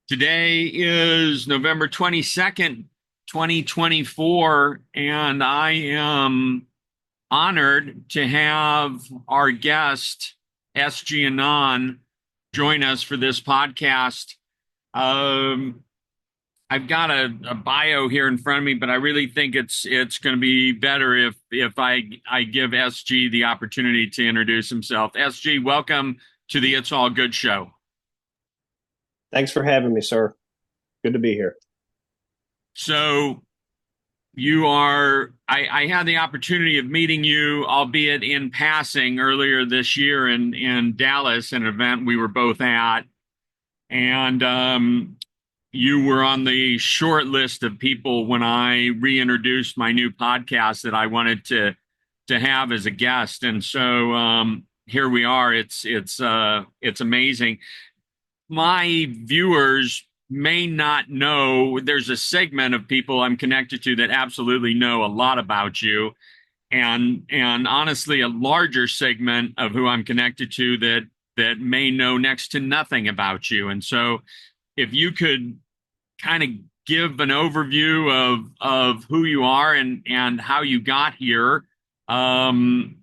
Today is November 22nd, 2024, and I am honored to have our guest, SG Anon, join us for this podcast. Um, I've got a bio here in front of me, but I really think it's going to be better if I give SG the opportunity to introduce himself. SG, welcome to the It's All Good show. Thanks for having me, sir. Good to be here. So I had the opportunity of meeting you, albeit in passing, earlier this year in Dallas, an event we were both at. And you were on the short list of people when I reintroduced my new podcast that I wanted to have as a guest. And so here we are. It's amazing. My viewers may not know there's a segment of people I'm connected to that absolutely know a lot about you, and honestly a larger segment of who I'm connected to that may know next to nothing about you. And so if you could kind of give an overview of who you are and how you got here, then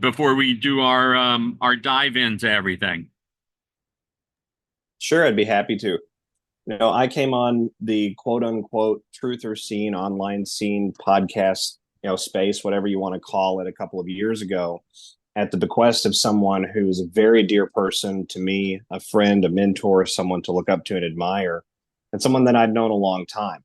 before we do our dive into everything. Sure, I'd be happy to. I came on the quote unquote truth or scene, online scene podcast, space, whatever you want to call it, a couple of years ago at the bequest of someone who's a very dear person to me, a friend, a mentor, someone to look up to and admire, and someone that I'd known a long time.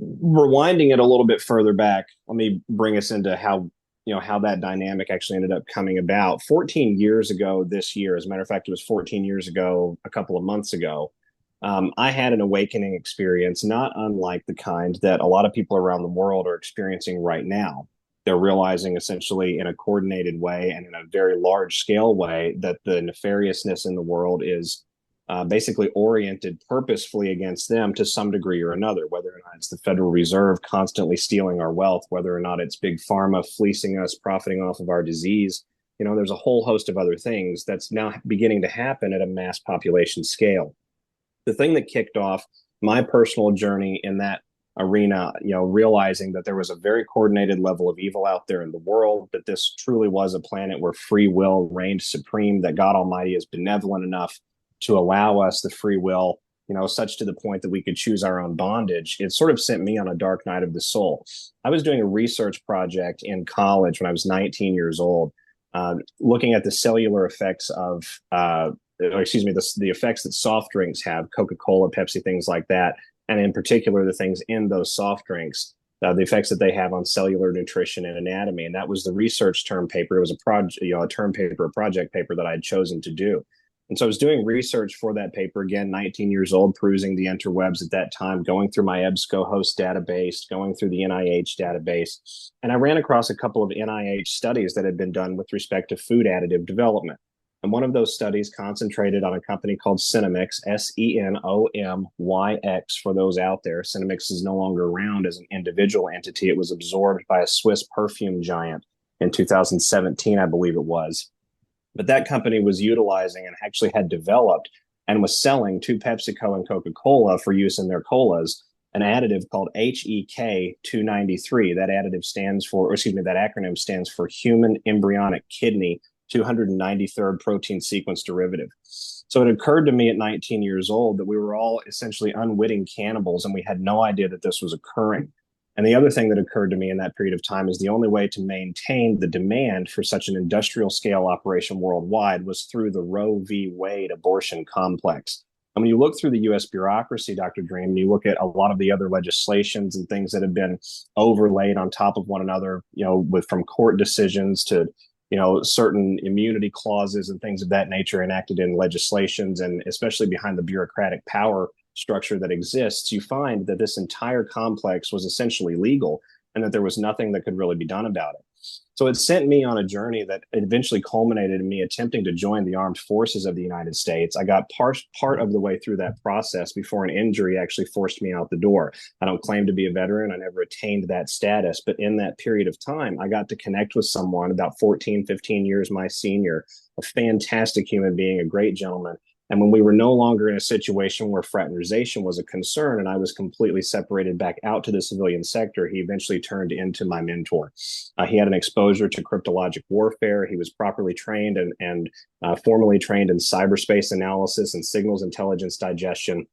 Rewinding it a little bit further back, let me bring us into how that dynamic actually ended up coming about 14 years ago this year. As a matter of fact, it was 14 years ago, a couple of months ago. I had an awakening experience, not unlike the kind that a lot of people around the world are experiencing right now. They're realizing essentially in a coordinated way and in a very large scale way that the nefariousness in the world is basically oriented purposefully against them to some degree or another, whether or not it's the Federal Reserve constantly stealing our wealth, whether or not it's big pharma fleecing us, profiting off of our disease. There's a whole host of other things that's now beginning to happen at a mass population scale. The thing that kicked off my personal journey in that arena, realizing that there was a very coordinated level of evil out there in the world, that this truly was a planet where free will reigned supreme, that God Almighty is benevolent enough to allow us the free will, such to the point that we could choose our own bondage. It sort of sent me on a dark night of the soul. I was doing a research project in college when I was 19 years old, looking at the cellular effects of the effects that soft drinks have, Coca-Cola, Pepsi, things like that, and in particular the things in those soft drinks, the effects that they have on cellular nutrition and anatomy. And that was the research term paper. It was a term paper, a project paper that I had chosen to do. And so I was doing research for that paper, again, 19 years old, perusing the interwebs at that time, going through my EBSCOhost database, going through the NIH database. And I ran across a couple of NIH studies that had been done with respect to food additive development. And one of those studies concentrated on a company called Senomyx, Senomyx, for those out there. Senomyx is no longer around as an individual entity. It was absorbed by a Swiss perfume giant in 2017, I believe it was. But that company was utilizing and actually had developed and was selling to PepsiCo and Coca-Cola for use in their colas an additive called HEK 293. That acronym stands for Human Embryonic Kidney 293rd protein sequence derivative. So it occurred to me at 19 years old that we were all essentially unwitting cannibals, and we had no idea that this was occurring. And the other thing that occurred to me in that period of time is the only way to maintain the demand for such an industrial scale operation worldwide was through the Roe v. Wade abortion complex. And when you look through the U.S. bureaucracy, Dr. Dream, and you look at a lot of the other legislations and things that have been overlaid on top of one another, from court decisions to, certain immunity clauses and things of that nature enacted in legislations, and especially behind the bureaucratic power structure that exists, you find that this entire complex was essentially legal and that there was nothing that could really be done about it. So it sent me on a journey that eventually culminated in me attempting to join the armed forces of the United States. I got part of the way through that process before an injury actually forced me out the door. I don't claim to be a veteran. I never attained that status. But in that period of time, I got to connect with someone about 14, 15 years my senior, a fantastic human being, a great gentleman. And when we were no longer in a situation where fraternization was a concern and I was completely separated back out to the civilian sector, he eventually turned into my mentor. He had an exposure to cryptologic warfare. He was properly trained and formally trained in cyberspace analysis and signals intelligence digestion.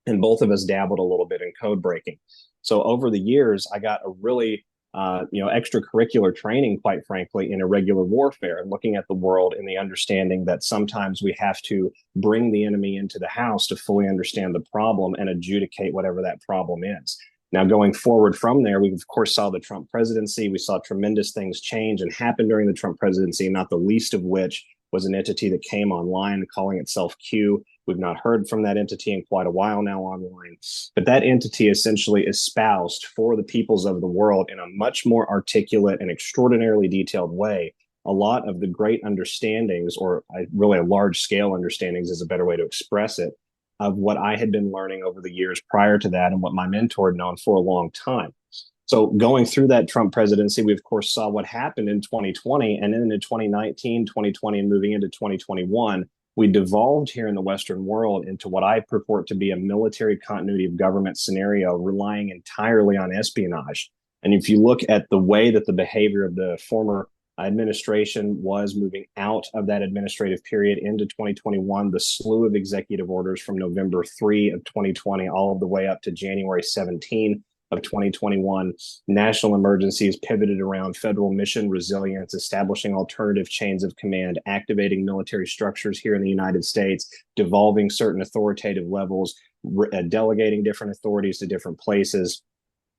And both of us dabbled a little bit in code breaking. So over the years, I got a really extracurricular training, quite frankly, in irregular warfare and looking at the world in the understanding that sometimes we have to bring the enemy into the house to fully understand the problem and adjudicate whatever that problem is. Now, going forward from there, we of course saw the Trump presidency. We saw tremendous things change and happen during the Trump presidency, not the least of which was an entity that came online calling itself Q. We've not heard from that entity in quite a while now online. But that entity essentially espoused for the peoples of the world in a much more articulate and extraordinarily detailed way a lot of the great understandings, or really large scale understandings is a better way to express it, of what I had been learning over the years prior to that and what my mentor had known for a long time. So going through that Trump presidency, we of course saw what happened in 2020 and then in 2019, 2020, and moving into 2021, we devolved here in the Western world into what I purport to be a military continuity of government scenario, relying entirely on espionage. And if you look at the way that the behavior of the former administration was moving out of that administrative period into 2021, the slew of executive orders from November 3 of 2020, all the way up to January 17 of 2021, national emergencies pivoted around federal mission resilience, establishing alternative chains of command, activating military structures here in the United States, devolving certain authoritative levels, delegating different authorities to different places.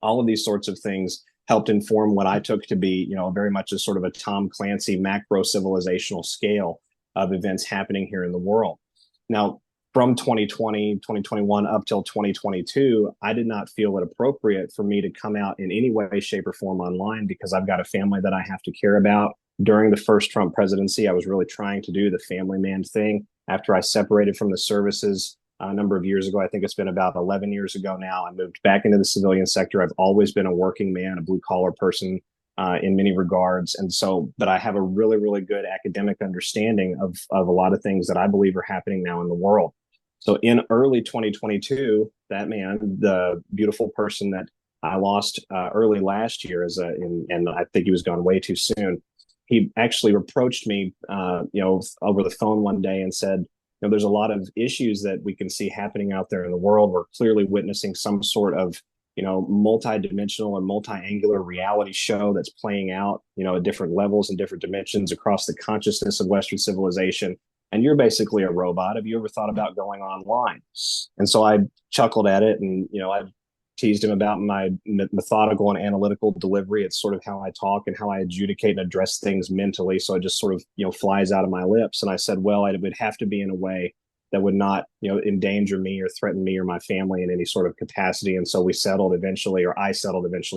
All of these sorts of things helped inform what I took to be, very much a sort of a Tom Clancy macro civilizational scale of events happening here in the world. Now, from 2020, 2021 up till 2022, I did not feel it appropriate for me to come out in any way, shape, or form online because I've got a family that I have to care about. During the first Trump presidency, I was really trying to do the family man thing. After I separated from the services a number of years ago, I think it's been about 11 years ago now, I moved back into the civilian sector. I've always been a working man, a blue collar person in many regards. And so, but I have a really, really good academic understanding of a lot of things that I believe are happening now in the world. So in early 2022, that man, the beautiful person that I lost early last year, and I think he was gone way too soon. He actually approached me, over the phone one day and said, there's a lot of issues that we can see happening out there in the world. We're clearly witnessing some sort of, multi-dimensional or multi-angular reality show that's playing out, at different levels and different dimensions across the consciousness of Western civilization. And you're basically a robot. Have you ever thought about going online? And so I chuckled at it and, I teased him about my methodical and analytical delivery. It's sort of how I talk and how I adjudicate and address things mentally. So it just sort of, flies out of my lips. And I said, well, it would have to be in a way that would not, endanger me or threaten me or my family in any sort of capacity. And so I settled eventually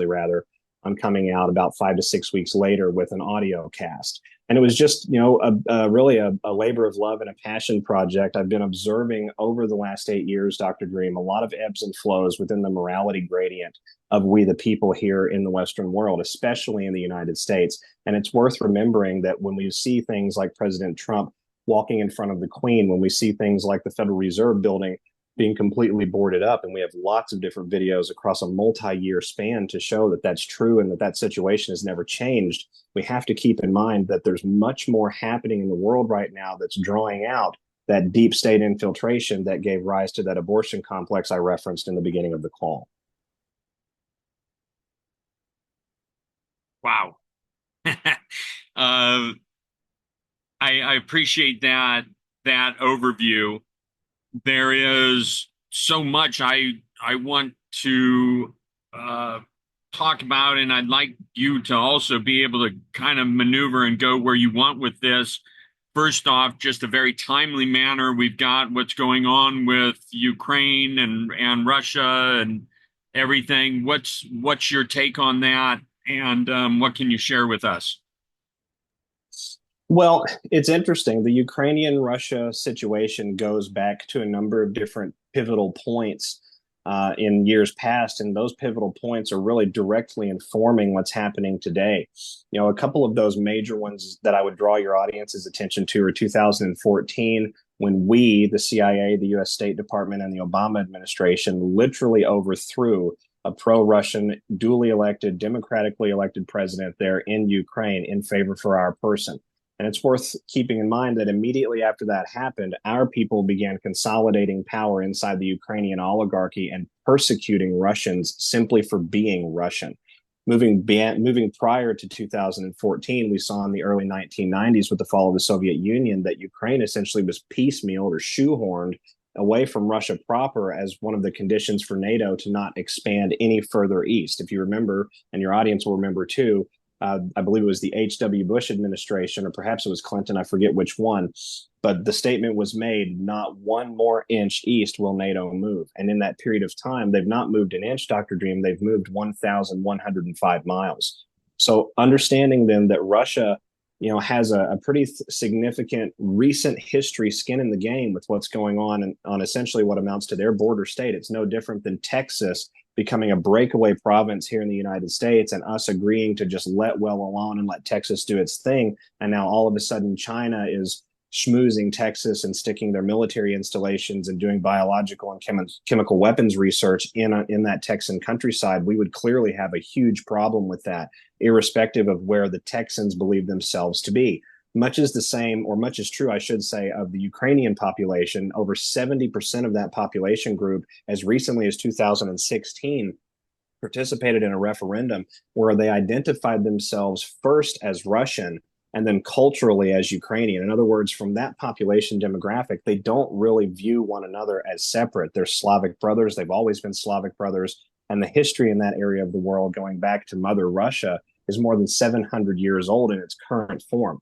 rather, on coming out about 5 to 6 weeks later with an audio cast. And it was just, really a labor of love and a passion project. I've been observing over the last 8 years, Dr. Dream, a lot of ebbs and flows within the morality gradient of we the people here in the Western world, especially in the United States. And it's worth remembering that when we see things like President Trump walking in front of the Queen, when we see things like the Federal Reserve building being completely boarded up, and we have lots of different videos across a multi-year span to show that that's true and that situation has never changed, we have to keep in mind that there's much more happening in the world right now that's drawing out that deep state infiltration that gave rise to that abortion complex I referenced in the beginning of the call. Wow. I appreciate that overview. There is so much I want to talk about, and I'd like you to also be able to kind of maneuver and go where you want with this. first off, just a very timely manner. We've got what's going on with Ukraine and Russia and everything. What's your take on that, and what can you share with us? Well, it's interesting. The Ukrainian-Russia situation goes back to a number of different pivotal points in years past, and those pivotal points are really directly informing what's happening today. You know, a couple of those major ones that I would draw your audience's attention to are 2014, when we, the CIA, the U.S. State Department, and the Obama administration literally overthrew a pro-Russian, duly elected, democratically elected president there in Ukraine in favor for our person. And it's worth keeping in mind that immediately after that happened, our people began consolidating power inside the Ukrainian oligarchy and persecuting Russians simply for being Russian. Moving prior to 2014, we saw in the early 1990s with the fall of the Soviet Union that Ukraine essentially was piecemealed or shoehorned away from Russia proper as one of the conditions for NATO to not expand any further east. If you remember, and your audience will remember too, I believe it was the H.W. Bush administration, or perhaps it was Clinton, I forget which one, but the statement was made, not one more inch east will NATO move. And in that period of time, they've not moved an inch, Dr. Dream, they've moved 1,105 miles. So understanding then that Russia, has a pretty significant recent history skin in the game with what's going on essentially what amounts to their border state. It's no different than Texas becoming a breakaway province here in the United States and us agreeing to just let well alone and let Texas do its thing. And now all of a sudden China is schmoozing Texas and sticking their military installations and doing biological and chemical weapons research in that Texan countryside. We would clearly have a huge problem with that, irrespective of where the Texans believe themselves to be. Much is the same, or much is true, I should say, of the Ukrainian population. Over 70% of that population group, as recently as 2016, participated in a referendum where they identified themselves first as Russian and then culturally as Ukrainian. In other words, from that population demographic, they don't really view one another as separate. They're Slavic brothers. They've always been Slavic brothers. And the history in that area of the world, going back to Mother Russia, is more than 700 years old in its current form.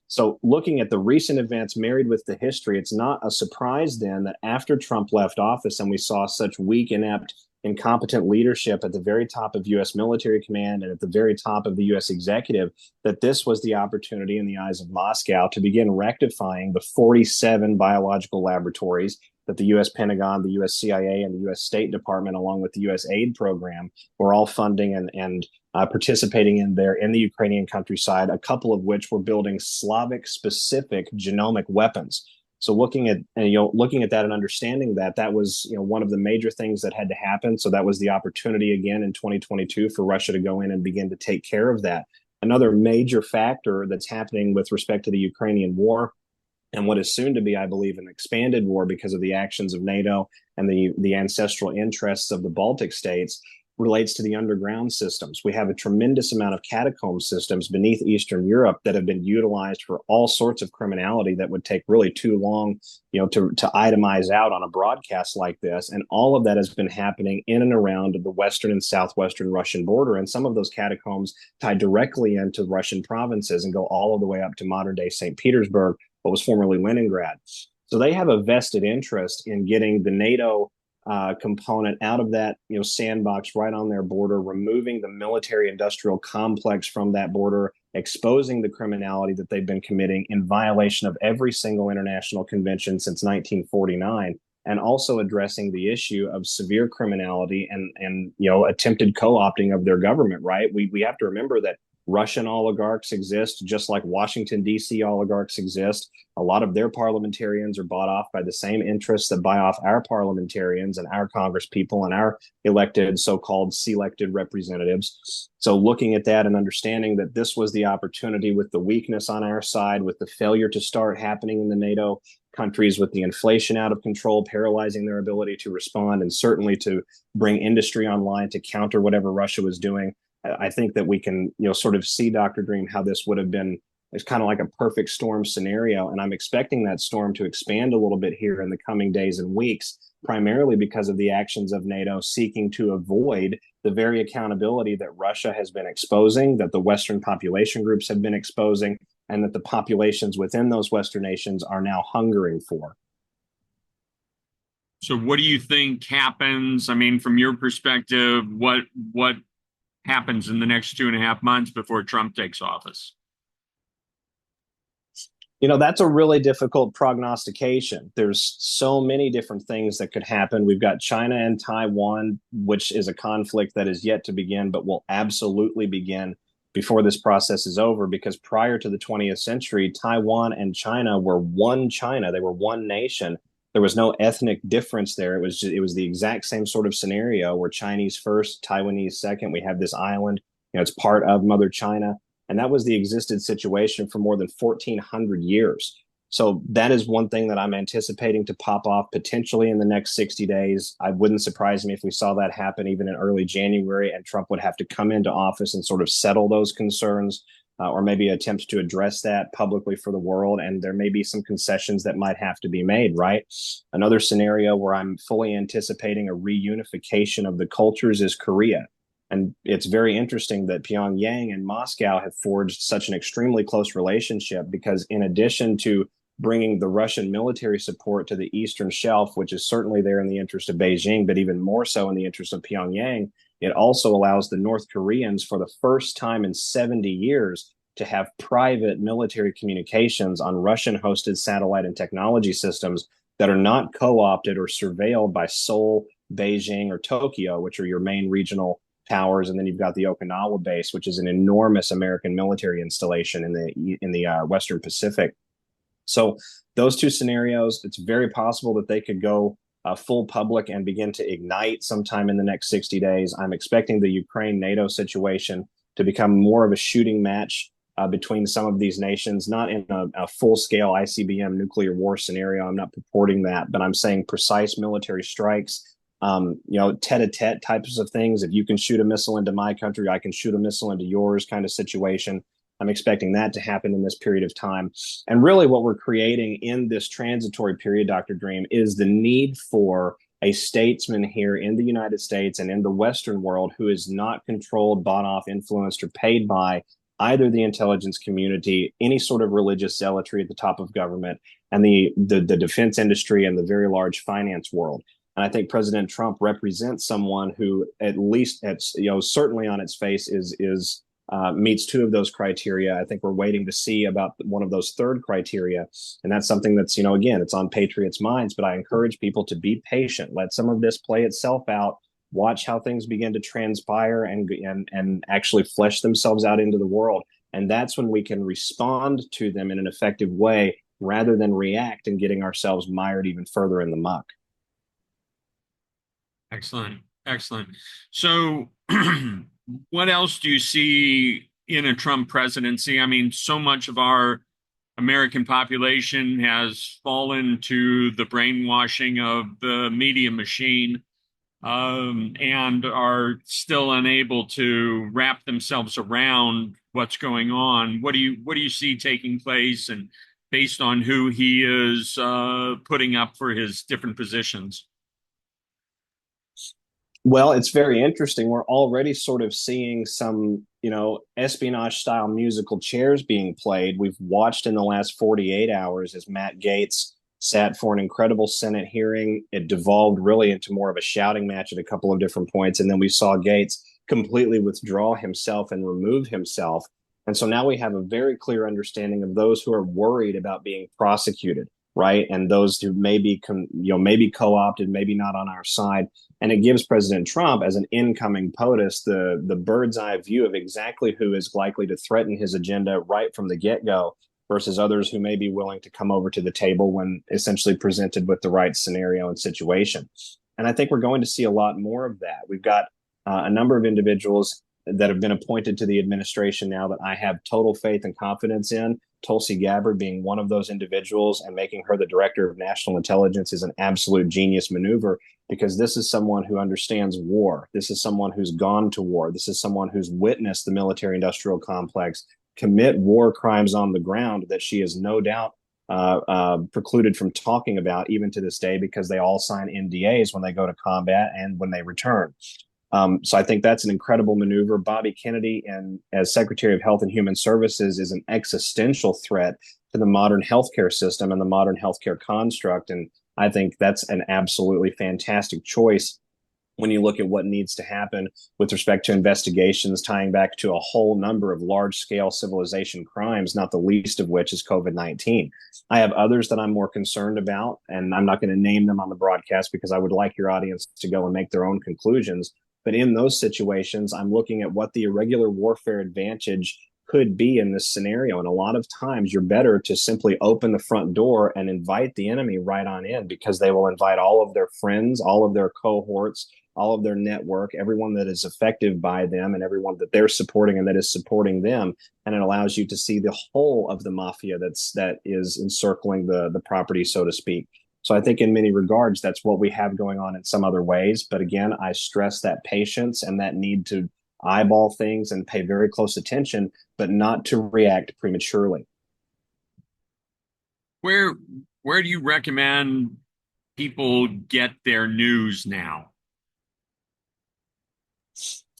So looking at the recent events married with the history, it's not a surprise then that after Trump left office and we saw such weak, inept, incompetent leadership at the very top of U.S. military command and at the very top of the U.S. executive, that this was the opportunity in the eyes of Moscow to begin rectifying the 47 biological laboratories that the U.S. Pentagon, the U.S. CIA, and the U.S. State Department, along with the U.S. aid program, were all funding and participating in there in the Ukrainian countryside, a couple of which were building Slavic-specific genomic weapons. So looking at that and understanding that was one of the major things that had to happen. So that was the opportunity again in 2022 for Russia to go in and begin to take care of that. Another major factor that's happening with respect to the Ukrainian war, and what is soon to be, I believe, an expanded war because of the actions of NATO and the ancestral interests of the Baltic states, relates to the underground systems. We have a tremendous amount of catacomb systems beneath Eastern Europe that have been utilized for all sorts of criminality that would take really too long, to itemize out on a broadcast like this. And all of that has been happening in and around the western and southwestern Russian border. And some of those catacombs tie directly into Russian provinces and go all the way up to modern day St. Petersburg, what was formerly Leningrad. So they have a vested interest in getting the NATO component out of that sandbox right on their border, removing the military industrial complex from that border, exposing the criminality that they've been committing in violation of every single international convention since 1949, and also addressing the issue of severe criminality and attempted co-opting of their government. Right, we have to remember that Russian oligarchs exist, just like Washington, D.C. oligarchs exist. A lot of their parliamentarians are bought off by the same interests that buy off our parliamentarians and our congresspeople and our elected, so-called selected representatives. So looking at that and understanding that this was the opportunity, with the weakness on our side, with the failure to start happening in the NATO countries, with the inflation out of control, paralyzing their ability to respond, and certainly to bring industry online to counter whatever Russia was doing, I think that we can, sort of see, Dr. Dream, how this would have been. It's kind of like a perfect storm scenario. And I'm expecting that storm to expand a little bit here in the coming days and weeks, primarily because of the actions of NATO seeking to avoid the very accountability that Russia has been exposing, that the Western population groups have been exposing, and that the populations within those Western nations are now hungering for. So what do you think happens? I mean, from your perspective, what happens in the next 2.5 months before Trump takes office? That's a really difficult prognostication. There's so many different things that could happen. We've got China and Taiwan, which is a conflict that is yet to begin, but will absolutely begin before this process is over, because prior to the 20th century, Taiwan and China were one China. They were one nation. There was no ethnic difference there. It was the exact same sort of scenario where Chinese first, Taiwanese second. We have this island, it's part of Mother China. And that was the existed situation for more than 1,400 years. So that is one thing that I'm anticipating to pop off potentially in the next 60 days. I wouldn't surprise me if we saw that happen even in early January, and Trump would have to come into office and sort of settle those concerns, or maybe attempt to address that publicly for the world. And there may be some concessions that might have to be made, right? Another scenario where I'm fully anticipating a reunification of the cultures is Korea. And it's very interesting that Pyongyang and Moscow have forged such an extremely close relationship, because in addition to bringing the Russian military support to the Eastern Shelf, which is certainly there in the interest of Beijing, but even more so in the interest of Pyongyang, it also allows the North Koreans, for the first time in 70 years, to have private military communications on Russian-hosted satellite and technology systems that are not co-opted or surveilled by Seoul, Beijing, or Tokyo, which are your main regional powers. And then you've got the Okinawa base, which is an enormous American military installation in the Western Pacific. So those two scenarios, it's very possible that they could go full public and begin to ignite sometime in the next 60 days. I'm expecting the Ukraine-NATO situation to become more of a shooting match between some of these nations, not in a full-scale ICBM nuclear war scenario. I'm not purporting that, but I'm saying precise military strikes, tete-a-tete types of things. If you can shoot a missile into my country, I can shoot a missile into yours kind of situation. I'm expecting that to happen in this period of time. And really what we're creating in this transitory period, Dr. Dream, is the need for a statesman here in the United States and in the Western world who is not controlled, bought off, influenced, or paid by either the intelligence community, any sort of religious zealotry at the top of government, and the defense industry and the very large finance world. And I think President Trump represents someone who, at least, certainly on its face, is meets two of those criteria. I think we're waiting to see about one of those third criteria, and that's something that's again, it's on Patriots' minds. But I encourage people to be patient, let some of this play itself out, watch how things begin to transpire and actually flesh themselves out into the world, and that's when we can respond to them in an effective way rather than react and getting ourselves mired even further in the muck. Excellent. Excellent. So, what else do you see in a Trump presidency? I mean, so much of our American population has fallen to the brainwashing of the media machine, and are still unable to wrap themselves around what's going on. What do you see taking place, and based on who he is putting up for his different positions? Well, it's very interesting. We're already sort of seeing some, espionage style musical chairs being played. We've watched in the last 48 hours as Matt Gaetz sat for an incredible Senate hearing. It devolved really into more of a shouting match at a couple of different points. And then we saw Gaetz completely withdraw himself and remove himself. And so now we have a very clear understanding of those who are worried about being prosecuted, right? And those who may be co-opted, maybe not on our side. And it gives President Trump, as an incoming POTUS, the bird's eye view of exactly who is likely to threaten his agenda right from the get-go, versus others who may be willing to come over to the table when essentially presented with the right scenario and situation. And I think we're going to see a lot more of that. We've got a number of individuals that have been appointed to the administration now that I have total faith and confidence in. Tulsi Gabbard being one of those individuals, and making her the director of national intelligence is an absolute genius maneuver, because this is someone who understands war. This is someone who's gone to war. This is someone who's witnessed the military industrial complex commit war crimes on the ground that she is no doubt precluded from talking about even to this day, because they all sign NDAs when they go to combat and when they return. So I think that's an incredible maneuver. Bobby Kennedy, and as Secretary of Health and Human Services, is an existential threat to the modern healthcare system and the modern healthcare construct. And I think that's an absolutely fantastic choice when you look at what needs to happen with respect to investigations tying back to a whole number of large scale civilization crimes, not the least of which is COVID-19. I have others that I'm more concerned about, and I'm not going to name them on the broadcast because I would like your audience to go and make their own conclusions. But in those situations, I'm looking at what the irregular warfare advantage could be in this scenario. And a lot of times you're better to simply open the front door and invite the enemy right on in, because they will invite all of their friends, all of their cohorts, all of their network, everyone that is effective by them, and everyone that they're supporting and that is supporting them. And it allows you to see the whole of the mafia that is encircling the property, so to speak. So I think in many regards, that's what we have going on in some other ways. But again, I stress that patience and that need to eyeball things and pay very close attention, but not to react prematurely. Where where do you recommend people get their news now?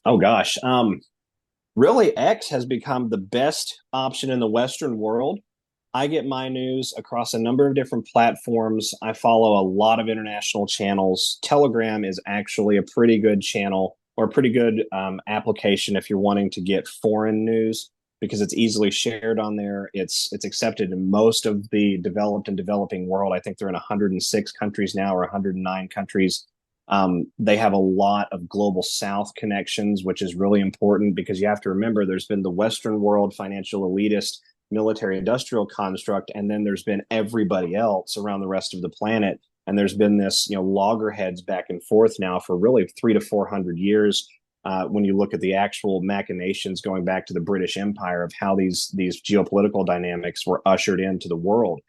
Oh gosh. Really, X has become the best option in the Western world. I get my news across a number of different platforms. I follow a lot of international channels. Telegram is actually a pretty good channel, or a pretty good application if you're wanting to get foreign news, because it's easily shared on there. It's accepted in most of the developed and developing world. I think they're in 106 countries now, or 109 countries. They have a lot of global South connections, which is really important because you have to remember there's been the Western world financial elitist military industrial construct, and then there's been everybody else around the rest of the planet. And there's been this, loggerheads back and forth now for really 300 to 400 years. When you look at the actual machinations going back to the British Empire of how these geopolitical dynamics were ushered into the world.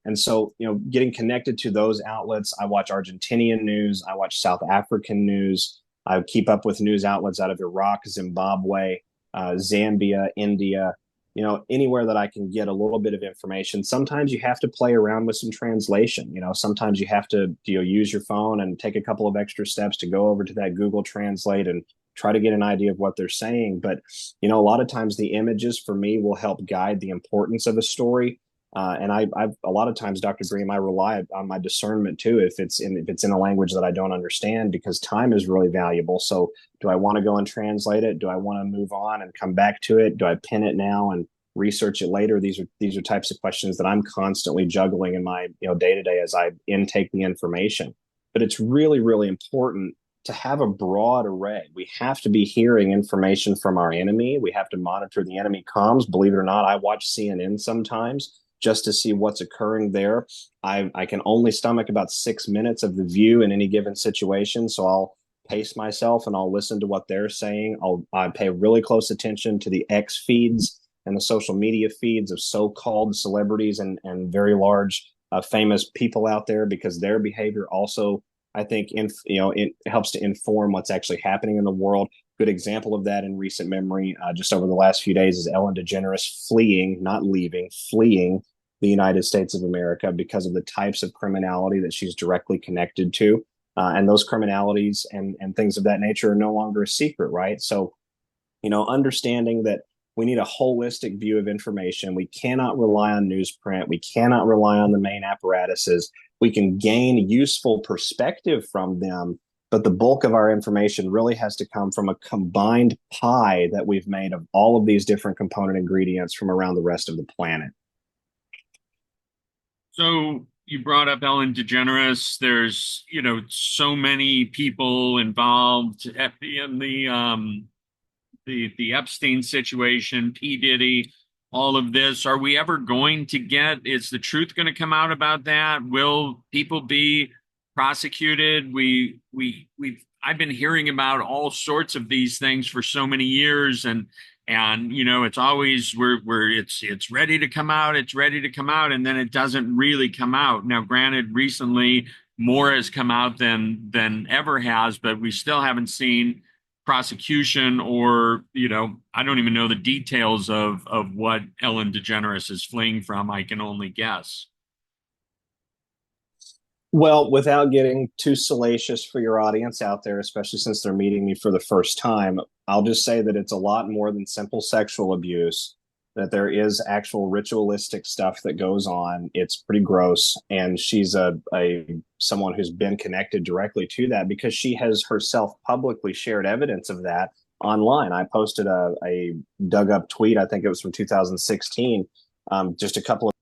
And so, getting connected to those outlets, I watch Argentinian news, I watch South African news, I keep up with news outlets out of Iraq, Zimbabwe, Zambia, India, anywhere that I can get a little bit of information. Sometimes you have to play around with some translation. Sometimes you have to, use your phone and take a couple of extra steps to go over to that Google Translate and try to get an idea of what they're saying. But, a lot of times the images for me will help guide the importance of a story. And I've a lot of times, Dr. Bream, I rely on my discernment too, if it's in a language that I don't understand, because time is really valuable. So do I want to go and translate it? Do I want to move on and come back to it? Do I pin it now and research it later? These are types of questions that I'm constantly juggling in my day to day as I intake the information. But it's really, really important to have a broad array. We have to be hearing information from our enemy. We have to monitor the enemy comms. Believe it or not, I watch CNN sometimes just to see what's occurring there. I can only stomach about 6 minutes of the view in any given situation. So I'll pace myself and I'll listen to what they're saying. I pay really close attention to the X feeds and the social media feeds of so-called celebrities and very large famous people out there, because their behavior also, I think, it helps to inform what's actually happening in the world. Good example of that in recent memory, just over the last few days, is Ellen DeGeneres fleeing, not leaving, fleeing the United States of America because of the types of criminality that she's directly connected to. And those criminalities and things of that nature are no longer a secret, right? So, understanding that we need a holistic view of information. We cannot rely on newsprint. We cannot rely on the main apparatuses. We can gain useful perspective from them, but the bulk of our information really has to come from a combined pie that we've made of all of these different component ingredients from around the rest of the planet. So you brought up Ellen DeGeneres. There's, so many people involved in the Epstein situation, P. Diddy, all of this. Are we ever going to is the truth going to come out about that? Will people be prosecuted? I've been hearing about all sorts of these things for so many years, and it's always where it's ready to come out, it's ready to come out, and then it doesn't really come out. Now, granted, recently more has come out than ever has, but we still haven't seen prosecution, or I don't even know the details of what Ellen DeGeneres is fleeing from. I can only guess. Well, without getting too salacious for your audience out there, especially since they're meeting me for the first time, I'll just say that it's a lot more than simple sexual abuse, that there is actual ritualistic stuff that goes on. It's pretty gross. And she's a someone who's been connected directly to that because she has herself publicly shared evidence of that online. I posted a dug up tweet, I think it was from 2016, just a couple of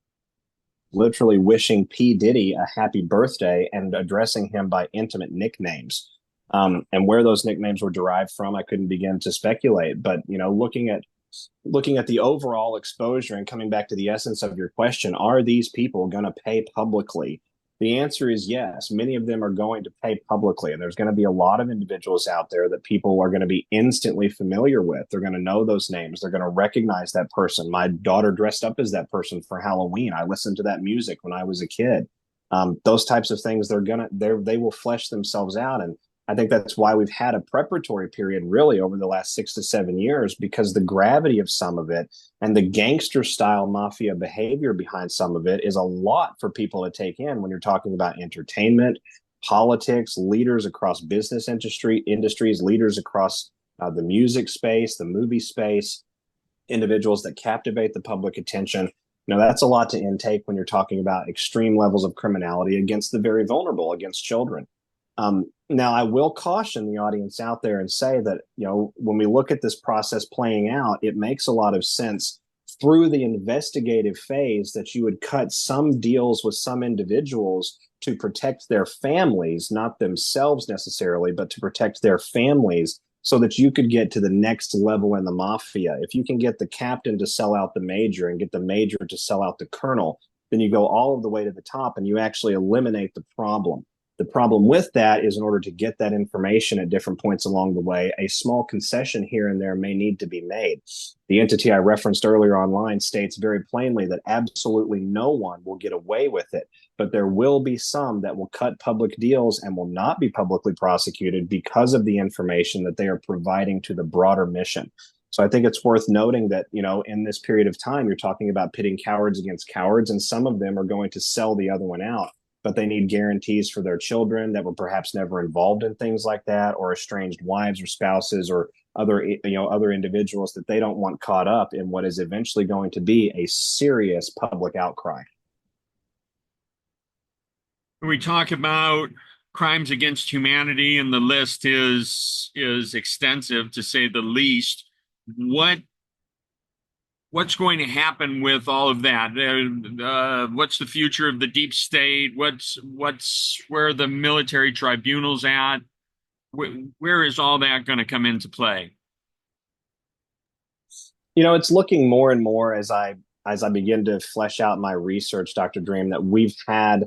literally wishing P. Diddy a happy birthday and addressing him by intimate nicknames. And where those nicknames were derived from, I couldn't begin to speculate. But looking at the overall exposure and coming back to the essence of your question, are these people going to pay publicly? The answer is yes. Many of them are going to pay publicly, and there's going to be a lot of individuals out there that people are going to be instantly familiar with. They're going to know those names. They're going to recognize that person. My daughter dressed up as that person for Halloween. I listened to that music when I was a kid. Those types of things, they will flesh themselves out, and I think that's why we've had a preparatory period really over the last 6 to 7 years, because the gravity of some of it and the gangster style mafia behavior behind some of it is a lot for people to take in when you're talking about entertainment, politics, leaders across industries, leaders across the music space, the movie space, individuals that captivate the public attention. That's a lot to intake when you're talking about extreme levels of criminality against the very vulnerable, against children. Now, I will caution the audience out there and say that, when we look at this process playing out, it makes a lot of sense through the investigative phase that you would cut some deals with some individuals to protect their families, not themselves necessarily, but to protect their families so that you could get to the next level in the mafia. If you can get the captain to sell out the major and get the major to sell out the colonel, then you go all of the way to the top and you actually eliminate the problem. The problem with that is, in order to get that information at different points along the way, a small concession here and there may need to be made. The entity I referenced earlier online states very plainly that absolutely no one will get away with it, but there will be some that will cut public deals and will not be publicly prosecuted because of the information that they are providing to the broader mission. So I think it's worth noting that, in this period of time, you're talking about pitting cowards against cowards, and some of them are going to sell the other one out, but they need guarantees for their children that were perhaps never involved in things like that, or estranged wives or spouses or other individuals that they don't want caught up in what is eventually going to be a serious public outcry. We talk about crimes against humanity, and the list is extensive to say the least. What's going to happen with all of that? What's the future of the deep state? What's where the military tribunals at? Where is all that going to come into play? It's looking more and more as I begin to flesh out my research, Dr. Dream, that we've had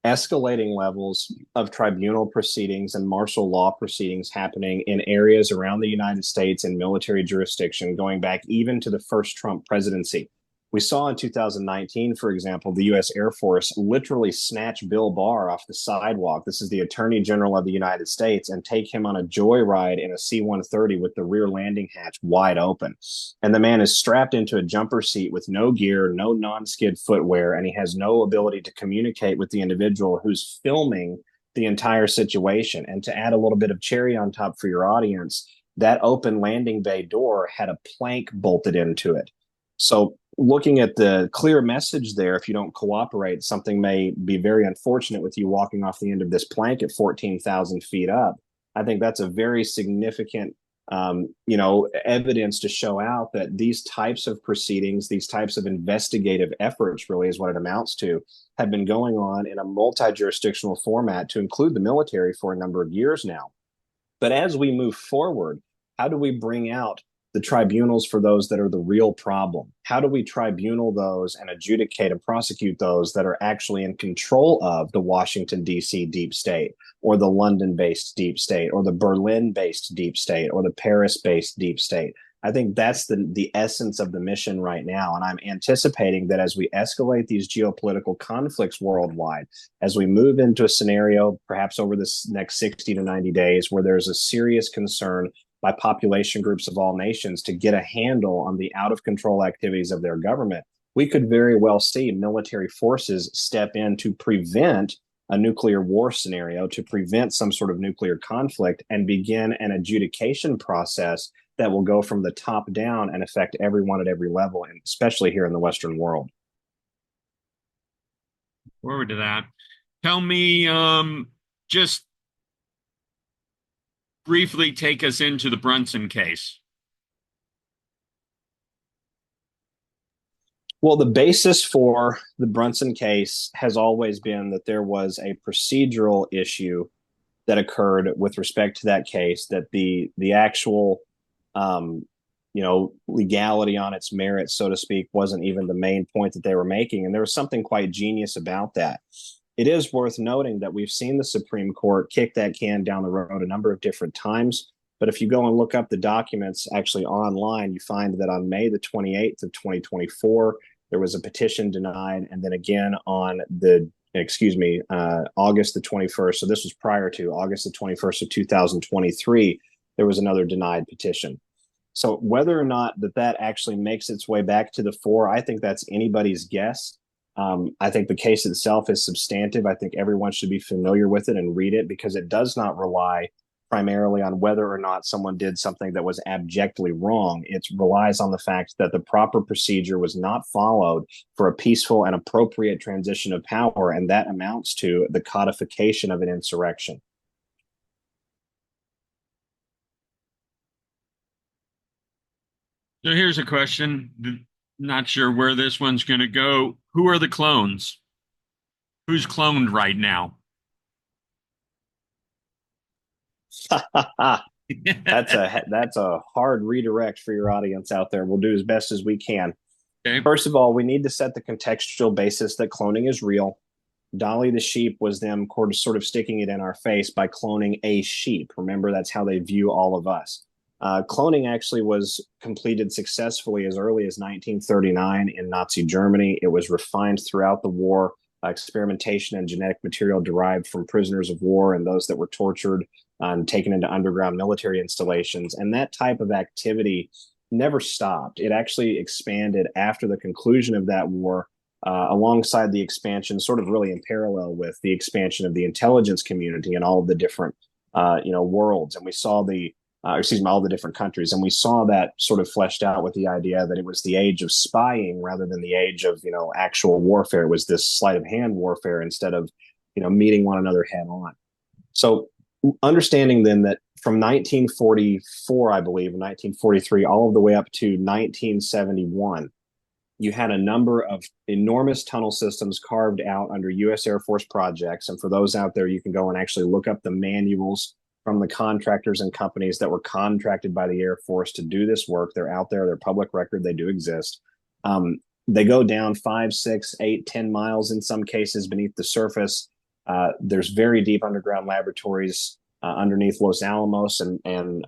escalating levels of tribunal proceedings and martial law proceedings happening in areas around the United States in military jurisdiction, going back even to the first Trump presidency. We saw in 2019, for example, the U.S. Air Force literally snatch Bill Barr off the sidewalk. This is the Attorney General of the United States, and take him on a joyride in a C-130 with the rear landing hatch wide open. And the man is strapped into a jumper seat with no gear, no non-skid footwear, and he has no ability to communicate with the individual who's filming the entire situation. And to add a little bit of cherry on top for your audience, that open landing bay door had a plank bolted into it. So looking at the clear message there, if you don't cooperate, something may be very unfortunate with you walking off the end of this plank at 14,000 feet up. I think that's a very significant, evidence to show out that these types of proceedings, these types of investigative efforts, really is what it amounts to, have been going on in a multi-jurisdictional format to include the military for a number of years now. But as we move forward, how do we bring out the tribunals for those that are the real problem? How do we tribunal those and adjudicate and prosecute those that are actually in control of the Washington, D.C. deep state, or the London-based deep state, or the Berlin-based deep state, or the Paris-based deep state? I think that's the essence of the mission right now. And I'm anticipating that as we escalate these geopolitical conflicts worldwide, as we move into a scenario, perhaps over this next 60 to 90 days, where there's a serious concern by population groups of all nations to get a handle on the out of control activities of their government, we could very well see military forces step in to prevent a nuclear war scenario to prevent some sort of nuclear conflict and begin an adjudication process that will go from the top down and affect everyone at every level, and especially here in the Western world. Forward to that. Tell me, just briefly take us into the Brunson case. Well, the basis for the Brunson case has always been that there was a procedural issue that occurred with respect to that case, that the actual legality on its merits, so to speak, wasn't even the main point that they were making. And there was something quite genius about that. It is worth noting that we've seen the Supreme Court kick that can down the road a number of different times. But if you go and look up the documents actually online, you find that on May the 28th of 2024, there was a petition denied. And then again on August the 21st. So this was prior to August the 21st of 2023, there was another denied petition. So whether or not that actually makes its way back to the fore, I think that's anybody's guess. I think the case itself is substantive. I think everyone should be familiar with it and read it, because it does not rely primarily on whether or not someone did something that was abjectly wrong. It relies on the fact that the proper procedure was not followed for a peaceful and appropriate transition of power, and that amounts to the codification of an insurrection. So here's a question. Not sure where this one's going to go. Who are the clones? Who's cloned right now? That's a hard redirect for your audience out there. We'll do as best as we can. Okay. First of all, we need to set the contextual basis that cloning is real. Dolly the sheep was them sort of sticking it in our face by cloning a sheep. Remember, that's how they view all of us. Cloning actually was completed successfully as early as 1939 in Nazi Germany. It was refined throughout the war. Experimentation and genetic material derived from prisoners of war and those that were tortured and taken into underground military installations. And that type of activity never stopped. It actually expanded after the conclusion of that war, alongside the expansion, sort of really in parallel with the expansion of the intelligence community and all of the different, worlds. And we saw all the different countries. And we saw that sort of fleshed out with the idea that it was the age of spying rather than the age of, actual warfare. It was this sleight of hand warfare instead of, meeting one another head on. So understanding then that from 1944, I believe, 1943, all of the way up to 1971, you had a number of enormous tunnel systems carved out under U.S. Air Force projects. And for those out there, you can go and actually look up the manuals from the contractors and companies that were contracted by the Air Force to do this work. They're out there, they're public record, they do exist. They go down 5, 6, 8, 10 miles in some cases beneath the surface. There's very deep underground laboratories underneath Los Alamos and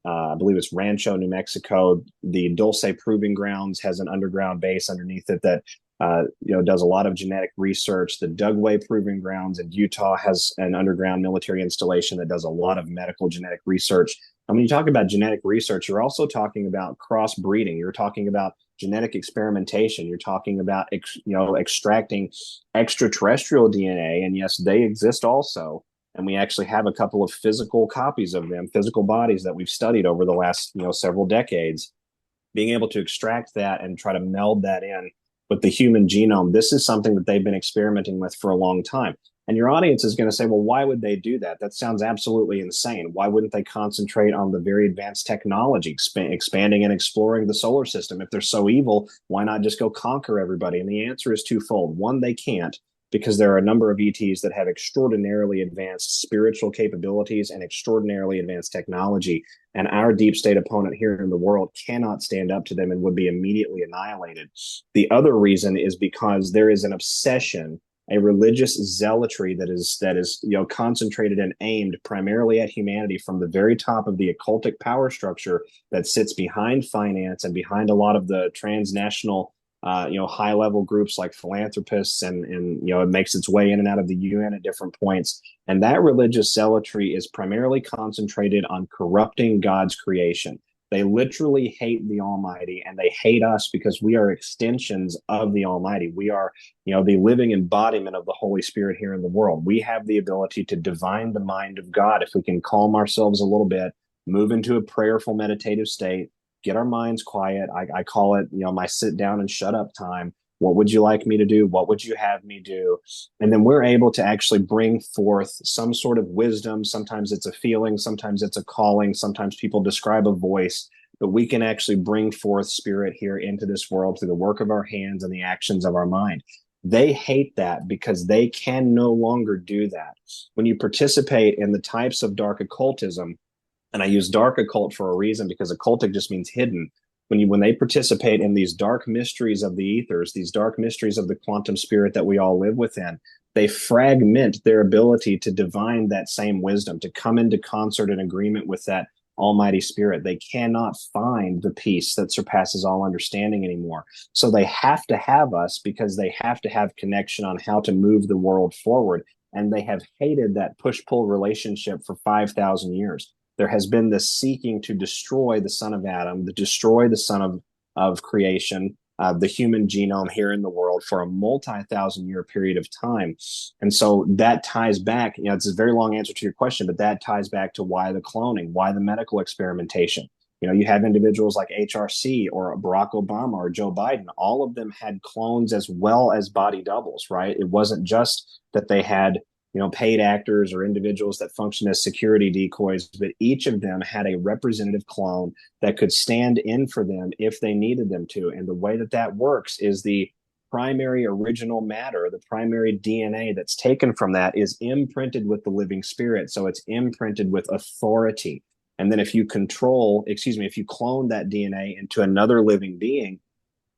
I believe it's Rancho, New Mexico. The Dulce Proving Grounds has an underground base underneath it that does a lot of genetic research. The Dugway Proving Grounds in Utah has an underground military installation that does a lot of medical genetic research. And when you talk about genetic research, you're also talking about crossbreeding. You're talking about genetic experimentation. You're talking about extracting extraterrestrial DNA. And yes, they exist also. And we actually have a couple of physical copies of them, physical bodies that we've studied over the last several decades. Being able to extract that and try to meld that in with the human genome, this is something that they've been experimenting with for a long time. And your audience is going to say, well, why would they do that? That sounds absolutely insane. Why wouldn't they concentrate on the very advanced technology, expanding and exploring the solar system? If they're so evil, why not just go conquer everybody? And the answer is twofold. One, they can't, because there are a number of ETs that have extraordinarily advanced spiritual capabilities and extraordinarily advanced technology. And our deep state opponent here in the world cannot stand up to them and would be immediately annihilated. The other reason is because there is an obsession, a religious zealotry that is concentrated and aimed primarily at humanity from the very top of the occultic power structure that sits behind finance and behind a lot of the transnational high level groups like philanthropists, and it makes its way in and out of the UN at different points. And that religious zealotry is primarily concentrated on corrupting God's creation. They literally hate the Almighty, and they hate us because we are extensions of the Almighty. We are, the living embodiment of the Holy Spirit here in the world. We have the ability to divine the mind of God if we can calm ourselves a little bit, move into a prayerful meditative state, get our minds quiet. I call it, my sit down and shut up time. What would you like me to do? What would you have me do? And then we're able to actually bring forth some sort of wisdom. Sometimes it's a feeling, sometimes it's a calling, sometimes people describe a voice, but we can actually bring forth spirit here into this world through the work of our hands and the actions of our mind. They hate that because they can no longer do that. When you participate in the types of dark occultism, and I use dark occult for a reason because occultic just means hidden. When they participate in these dark mysteries of the ethers, these dark mysteries of the quantum spirit that we all live within, they fragment their ability to divine that same wisdom, to come into concert and agreement with that Almighty Spirit. They cannot find the peace that surpasses all understanding anymore. So they have to have us because they have to have connection on how to move the world forward. And they have hated that push-pull relationship for 5,000 years. There has been this seeking to destroy the son of Adam, to destroy the son of creation, the human genome here in the world for a multi-thousand year period of time. And so that ties back, it's a very long answer to your question, but that ties back to why the cloning, why the medical experimentation. You have individuals like HRC or Barack Obama or Joe Biden. All of them had clones as well as body doubles, right? It wasn't just that they had paid actors or individuals that function as security decoys, but each of them had a representative clone that could stand in for them if they needed them to. And the way that works is the primary original matter, the primary DNA that's taken from that is imprinted with the living spirit. So it's imprinted with authority. And then if you clone that DNA into another living being,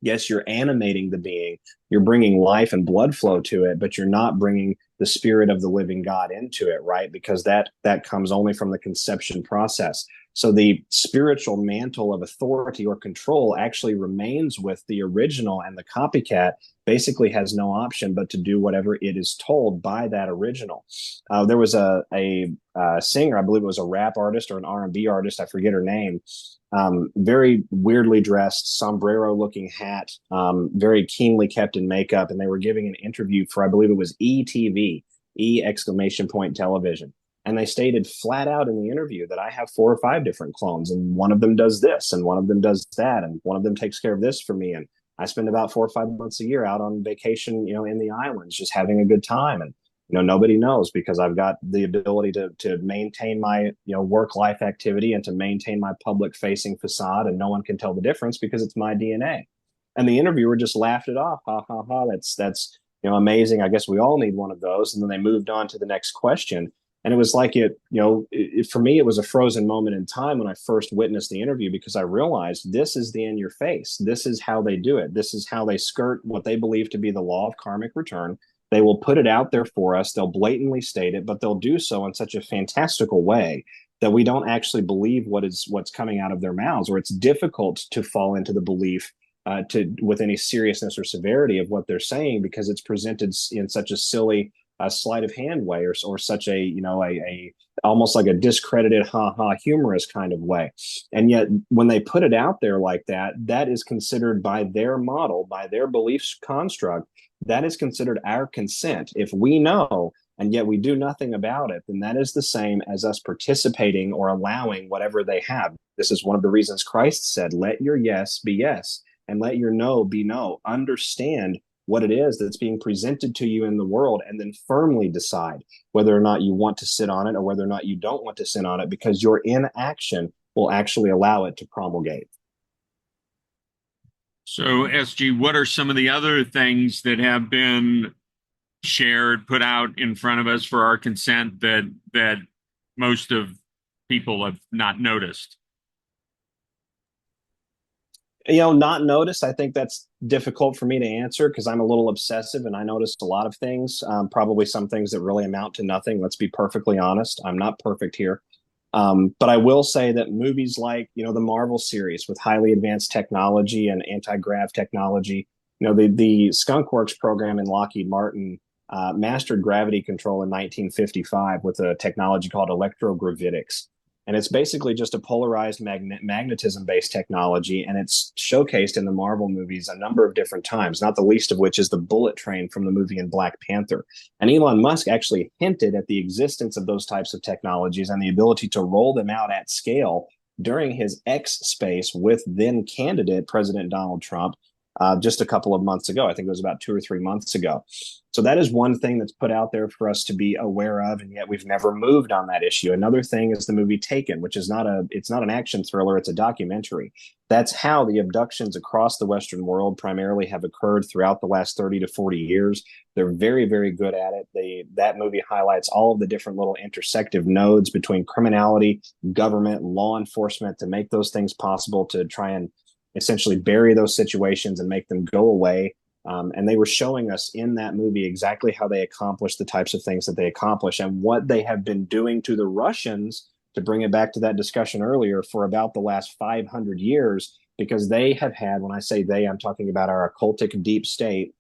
yes, you're animating the being, you're bringing life and blood flow to it, but you're not bringing the spirit of the living God into it, right? Because that comes only from the conception process. So the spiritual mantle of authority or control actually remains with the original, and the copycat basically has no option but to do whatever it is told by that original. There was a singer, I believe it was a rap artist or an R&B artist, I forget her name, very weirdly dressed, sombrero looking hat, very keenly kept in makeup. And they were giving an interview for, I believe it was ETV, television. And they stated flat out in the interview that I have 4 or 5 different clones, and one of them does this, and one of them does that, and one of them takes care of this for me. And I spend about 4 or 5 months a year out on vacation, in the islands, just having a good time. And nobody knows because I've got the ability to maintain my work life activity and to maintain my public facing facade, and no one can tell the difference because it's my DNA. And the interviewer just laughed it off. Ha ha ha. That's amazing. I guess we all need one of those. And then they moved on to the next question. And it was like for me, it was a frozen moment in time when I first witnessed the interview, because I realized this is the in your face. This is how they do it. This is how they skirt what they believe to be the law of karmic return. They will put it out there for us. They'll blatantly state it, but they'll do so in such a fantastical way that we don't actually believe what's coming out of their mouths, or it's difficult to fall into the belief with any seriousness or severity of what they're saying, because it's presented in such a silly sleight of hand way, or such a almost like a discredited humorous kind of way. And yet when they put it out there like that, that is considered by their model, by their beliefs construct, that is considered our consent. If we know and yet we do nothing about it, then that is the same as us participating or allowing whatever they have. This is one of the reasons Christ said, let your yes be yes and let your no be no. Understand what it is that's being presented to you in the world, and then firmly decide whether or not you want to sit on it or whether or not you don't want to sit on it, because your inaction will actually allow it to promulgate. So, SG, what are some of the other things that have been shared, put out in front of us for our consent that most of people have not noticed? Not noticed. I think that's difficult for me to answer because I'm a little obsessive and I noticed a lot of things, probably some things that really amount to nothing. Let's be perfectly honest. I'm not perfect here. But I will say that movies like, the Marvel series with highly advanced technology and anti-grav technology, the Skunk Works program in Lockheed Martin mastered gravity control in 1955 with a technology called electrogravitics. And it's basically just a polarized magnetism-based technology, and it's showcased in the Marvel movies a number of different times, not the least of which is the bullet train from the movie in Black Panther. And Elon Musk actually hinted at the existence of those types of technologies and the ability to roll them out at scale during his X space with then candidate President Donald Trump just a couple of months ago. I think it was about 2 or 3 months ago. So that is one thing that's put out there for us to be aware of, and yet we've never moved on that issue. Another thing is the movie Taken, which is it's not an action thriller, it's a documentary. That's how the abductions across the Western world primarily have occurred throughout the last 30 to 40 years. They're very, very good at it. That movie highlights all of the different little intersective nodes between criminality, government, law enforcement to make those things possible, to try and essentially bury those situations and make them go away. And they were showing us in that movie exactly how they accomplished the types of things that they accomplish and what they have been doing to the Russians, to bring it back to that discussion earlier, for about the last 500 years, because they have had, when I say they, I'm talking about our occultic deep state,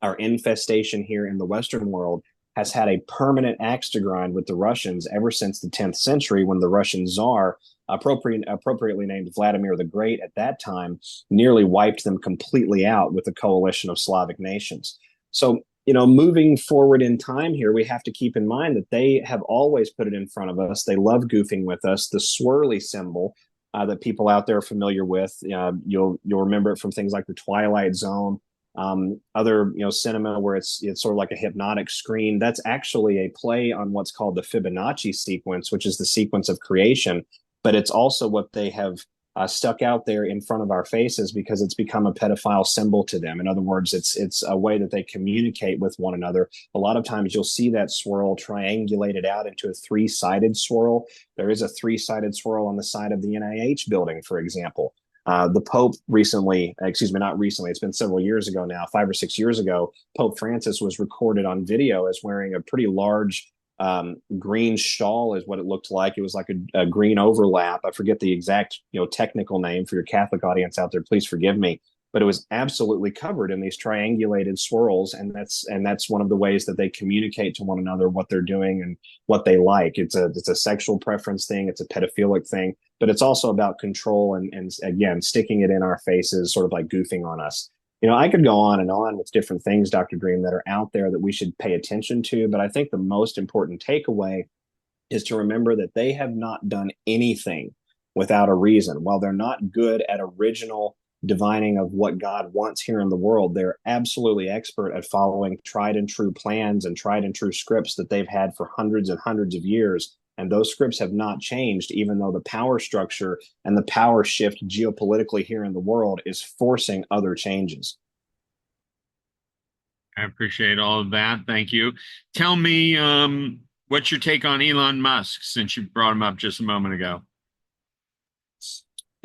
our infestation here in the Western world has had a permanent axe to grind with the Russians ever since the 10th century, when the Russian Tsar, appropriately named Vladimir the Great at that time, nearly wiped them completely out with a coalition of Slavic nations. So, moving forward in time here, we have to keep in mind that they have always put it in front of us. They love goofing with us. The swirly symbol that people out there are familiar with, you'll remember it from things like the Twilight Zone, other cinema where it's sort of like a hypnotic screen. That's actually a play on what's called the Fibonacci sequence, which is the sequence of creation, but it's also what they have stuck out there in front of our faces because it's become a pedophile symbol to them. In other words, it's a way that they communicate with one another. A lot of times you'll see that swirl triangulated out into a three-sided swirl. There is a three-sided swirl on the side of the NIH building, for example. The Pope recently, excuse me, not recently, it's been several years ago now, 5 or 6 years ago, Pope Francis was recorded on video as wearing a pretty large green shawl, is what it looked like. It was like a green overlap. I forget the exact technical name. For your Catholic audience out there, please forgive me. But it was absolutely covered in these triangulated swirls, and that's one of the ways that they communicate to one another what they're doing and what they like. It's a sexual preference thing, it's a pedophilic thing, but it's also about control and again sticking it in our faces, sort of like goofing on us. I could go on and on with different things, Dr. Dream, that are out there that we should pay attention to, but I think the most important takeaway is to remember that they have not done anything without a reason. While they're not good at original divining of what God wants here in the world, they're absolutely expert at following tried and true plans and tried and true scripts that they've had for hundreds and hundreds of years. And those scripts have not changed, even though the power structure and the power shift geopolitically here in the world is forcing other changes. I appreciate all of that. Thank you. Tell me, what's your take on Elon Musk, since you brought him up just a moment ago?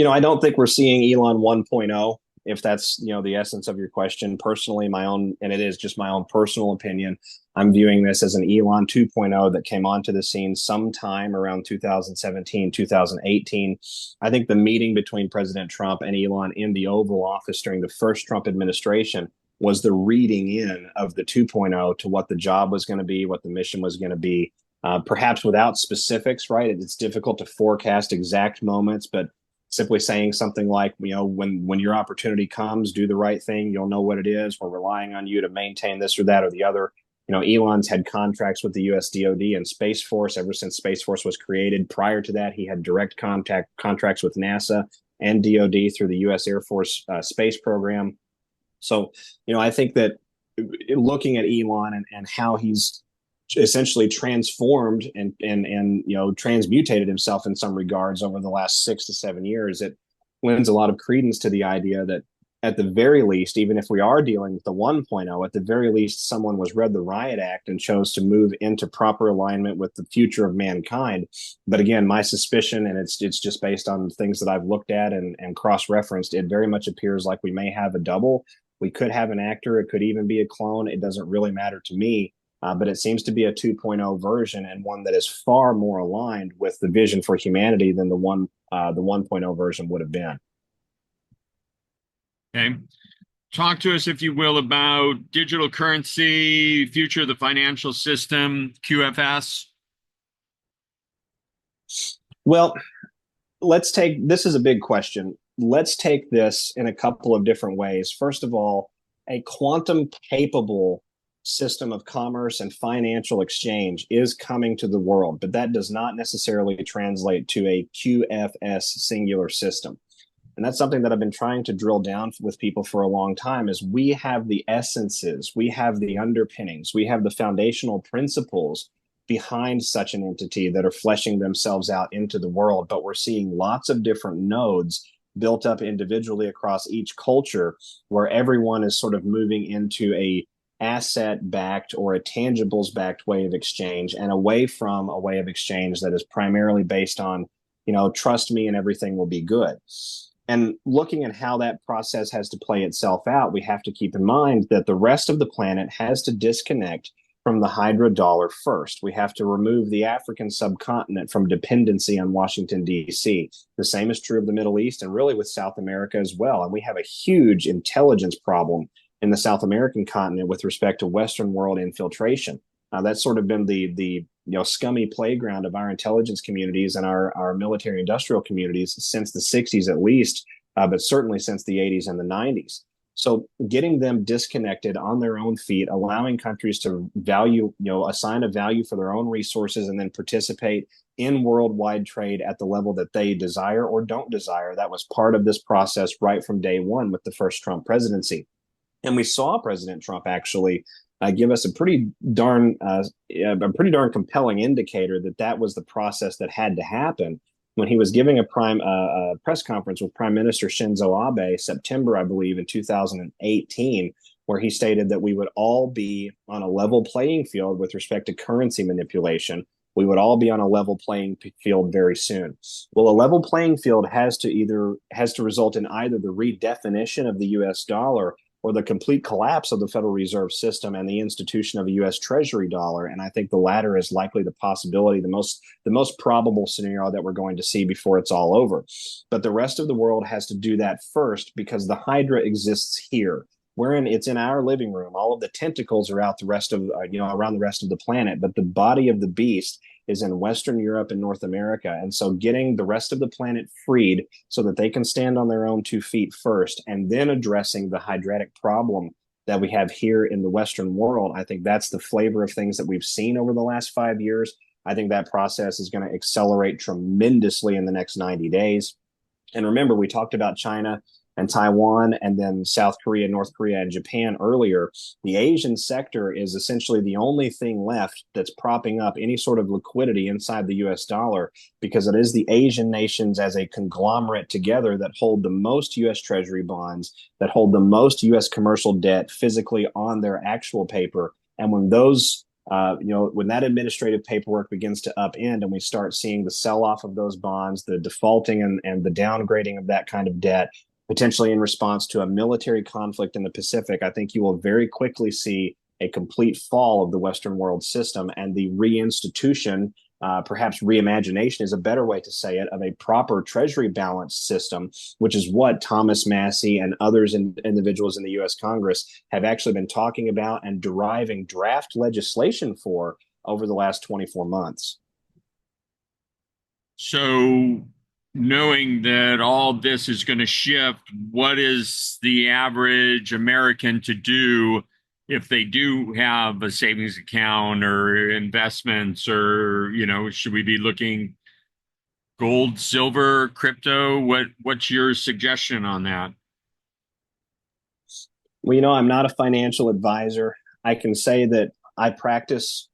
I don't think we're seeing Elon 1.0, if that's, the essence of your question. Personally, my own, and it is just my own personal opinion, I'm viewing this as an Elon 2.0 that came onto the scene sometime around 2017, 2018. I think the meeting between President Trump and Elon in the Oval Office during the first Trump administration was the reading in of the 2.0 to what the job was going to be, what the mission was going to be, perhaps without specifics, right? It's difficult to forecast exact moments, but simply saying something like, when your opportunity comes, do the right thing. You'll know what it is. We're relying on you to maintain this or that or the other. Elon's had contracts with the US DoD and Space Force ever since Space Force was created. Prior to that, he had direct contracts with NASA and DoD through the US Air Force space program. So, I think that looking at Elon and how he's essentially transformed and transmutated himself in some regards over the last 6 to 7 years, it lends a lot of credence to the idea that at the very least, even if we are dealing with the 1.0, at the very least, someone was read the Riot Act and chose to move into proper alignment with the future of mankind. But again, my suspicion, and it's just based on things that I've looked at and cross-referenced, it very much appears like we may have a double. We could have an actor. It could even be a clone. It doesn't really matter to me. But it seems to be a 2.0 version, and one that is far more aligned with the vision for humanity than the 1.0 version would have been. Okay. Talk to us, if you will, about digital currency, future of the financial system, QFS. Well, let's take this is a big question. Let's take this in a couple of different ways. First of all, a quantum capable system of commerce and financial exchange is coming to the world, but that does not necessarily translate to a QFS singular system. And that's something that I've been trying to drill down with people for a long time is we have the essences, we have the underpinnings, we have the foundational principles behind such an entity that are fleshing themselves out into the world, but we're seeing lots of different nodes built up individually across each culture where everyone is sort of moving into a asset backed or a tangibles backed way of exchange and away from a way of exchange that is primarily based on, trust me and everything will be good. And looking at how that process has to play itself out, we have to keep in mind that the rest of the planet has to disconnect from the Hydra dollar first. We have to remove the African subcontinent from dependency on Washington, D.C. The same is true of the Middle East and really with South America as well. And we have a huge intelligence problem in the South American continent with respect to Western world infiltration. That's sort of been the scummy playground of our intelligence communities and our military industrial communities since the 60s at least, but certainly since the 80s and the 90s. So getting them disconnected on their own feet, allowing countries to assign a value for their own resources and then participate in worldwide trade at the level that they desire or don't desire. That was part of this process right from day one with the first Trump presidency. And we saw President Trump actually give us a pretty darn compelling indicator that that was the process that had to happen when he was giving a press conference with Prime Minister Shinzo Abe, September, I believe, in 2018, where he stated that we would all be on a level playing field with respect to currency manipulation. We would all be on a level playing field very soon. Well, a level playing field has to result in either the redefinition of the U.S. dollar or the complete collapse of the Federal Reserve System and the institution of a U.S. Treasury dollar. And I think the latter is likely the possibility, the most probable scenario that we're going to see before it's all over. But the rest of the world has to do that first because the Hydra exists here. It's in our living room. All of the tentacles are out around the rest of the planet, but the body of the beast is in Western Europe and North America. And so getting the rest of the planet freed so that they can stand on their own 2 feet first, and then addressing the hydratic problem that we have here in the Western world, I think that's the flavor of things that we've seen over the last 5 years. I think that process is going to accelerate tremendously in the next 90 days. And remember, we talked about China and Taiwan and then South Korea, North Korea, and Japan earlier. The Asian sector is essentially the only thing left that's propping up any sort of liquidity inside the US dollar because it is the Asian nations as a conglomerate together that hold the most US Treasury bonds, that hold the most US commercial debt physically on their actual paper. And when when that administrative paperwork begins to upend and we start seeing the sell-off of those bonds, the defaulting and the downgrading of that kind of debt, potentially in response to a military conflict in the Pacific, I think you will very quickly see a complete fall of the Western world system and the reinstitution, perhaps reimagination is a better way to say it, of a proper treasury balance system, which is what Thomas Massie and others individuals in the U.S. Congress have actually been talking about and deriving draft legislation for over the last 24 months. So, knowing that all this is going to shift, what is the average American to do if they do have a savings account or investments, or, should we be looking gold, silver, crypto? What's your suggestion on that? Well, I'm not a financial advisor. I can say that I practice,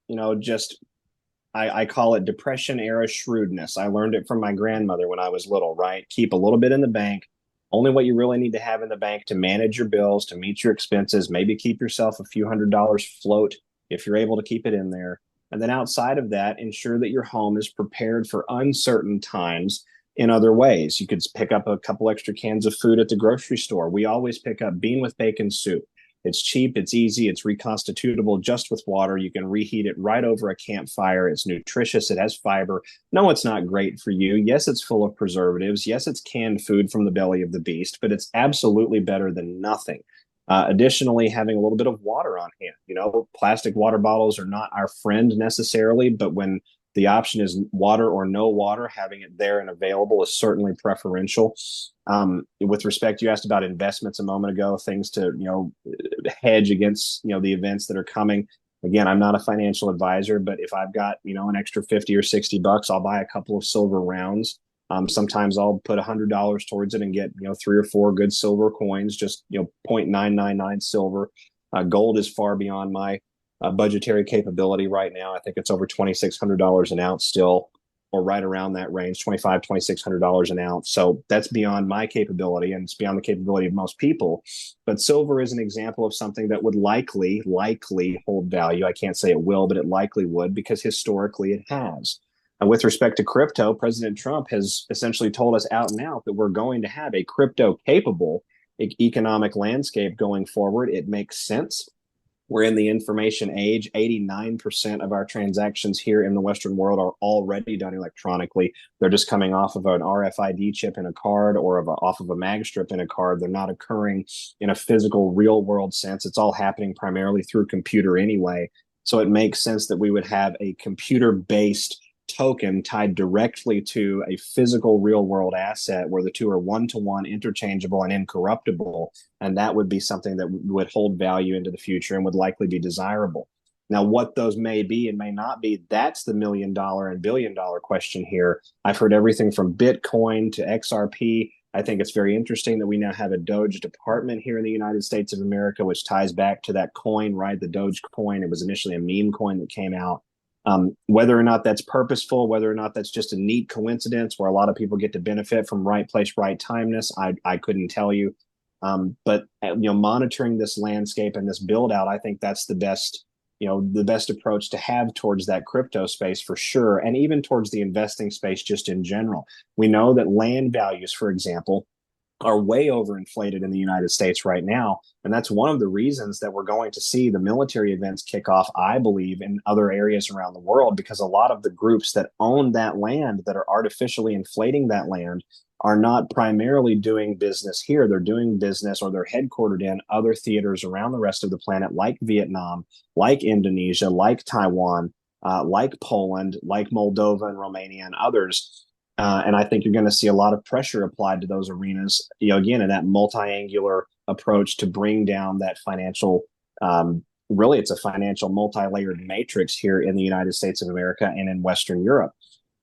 I call it depression era shrewdness. I learned it from my grandmother when I was little, right? Keep a little bit in the bank, only what you really need to have in the bank to manage your bills, to meet your expenses, maybe keep yourself a few $100s float if you're able to keep it in there. And then outside of that, ensure that your home is prepared for uncertain times in other ways. You could pick up a couple extra cans of food at the grocery store. We always pick up bean with bacon soup. It's cheap, it's easy, it's reconstitutable just with water. You can reheat it right over a campfire. It's nutritious, it has fiber. No, it's not great for you. Yes, it's full of preservatives. Yes, it's canned food from the belly of the beast, but it's absolutely better than nothing. Additionally, having a little bit of water on hand. Plastic water bottles are not our friend necessarily, but when The option is water or no water. Having it there and available is certainly preferential. With respect, you asked about investments a moment ago, things to hedge against the events that are coming. Again, I'm not a financial advisor, but if I've got an extra 50 or $60, I'll buy a couple of silver rounds. Sometimes I'll put $100 towards it and get 3 or 4 good silver coins, just 0.999 silver. Gold is far beyond my budgetary capability right now. I think it's over $2,600 an ounce still, or right around that range, $2,600 an ounce. So that's beyond my capability, and it's beyond the capability of most people. But silver is an example of something that would likely hold value. I can't say it will, but it likely would, because historically it has. And with respect to crypto, President Trump has essentially told us out and out that we're going to have a crypto capable economic landscape going forward. It makes sense. We're in the information age. 89% of our transactions here in the Western world are already done electronically. They're just coming off of an RFID chip in a card, or off of a mag strip in a card. They're not occurring in a physical, real world sense. It's all happening primarily through computer anyway. So it makes sense that we would have a computer-based token tied directly to a physical real world asset, where the two are one-to-one interchangeable and incorruptible. And that would be something that would hold value into the future and would likely be desirable. Now, what those may be and may not be, that's the $1 million and $1 billion question here. I've heard everything from Bitcoin to XRP. I think it's very interesting that we now have a Doge department here in the United States of America, which ties back to that coin, right? The Doge coin. It was initially a meme coin that came out. Whether or not that's purposeful, whether or not that's just a neat coincidence where a lot of people get to benefit from right place, right timeness, I couldn't tell you. But monitoring this landscape and this build out, I think that's the best approach to have towards that crypto space for sure, and even towards the investing space just in general. We know that land values, for example, are way overinflated in the United States right now. And that's one of the reasons that we're going to see the military events kick off, I believe, in other areas around the world, because a lot of the groups that own that land, that are artificially inflating that land, are not primarily doing business here. They're doing business, or they're headquartered in other theaters around the rest of the planet, like Vietnam, like Indonesia, like Taiwan, like Poland, like Moldova and Romania and others. And I think you're going to see a lot of pressure applied to those arenas, again, in that multi-angular approach to bring down that financial, really, it's a financial multi-layered matrix here in the United States of America and in Western Europe.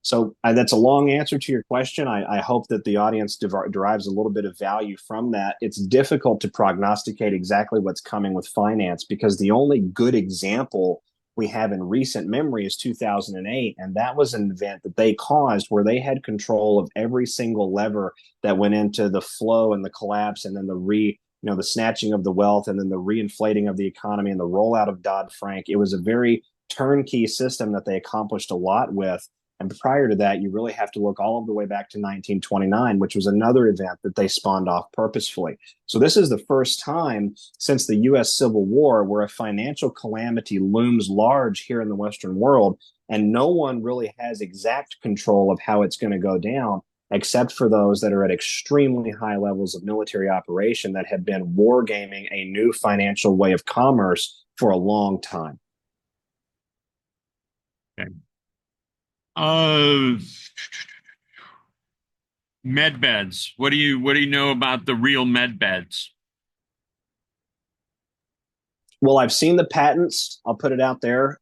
So that's a long answer to your question. I hope that the audience derives a little bit of value from that. It's difficult to prognosticate exactly what's coming with finance, because the only good example we have in recent memory is 2008. And that was an event that they caused, where they had control of every single lever that went into the flow and the collapse, and then the snatching of the wealth, and then the reinflating of the economy, and the rollout of Dodd-Frank. It was a very turnkey system that they accomplished a lot with. And prior to that, you really have to look all of the way back to 1929, which was another event that they spawned off purposefully. So this is the first time since the U.S. Civil War where a financial calamity looms large here in the Western world, and no one really has exact control of how it's going to go down, except for those that are at extremely high levels of military operation that have been wargaming a new financial way of commerce for a long time. Okay. Med beds. What do you know about the real med beds? Well, I've seen the patents. I'll put it out there.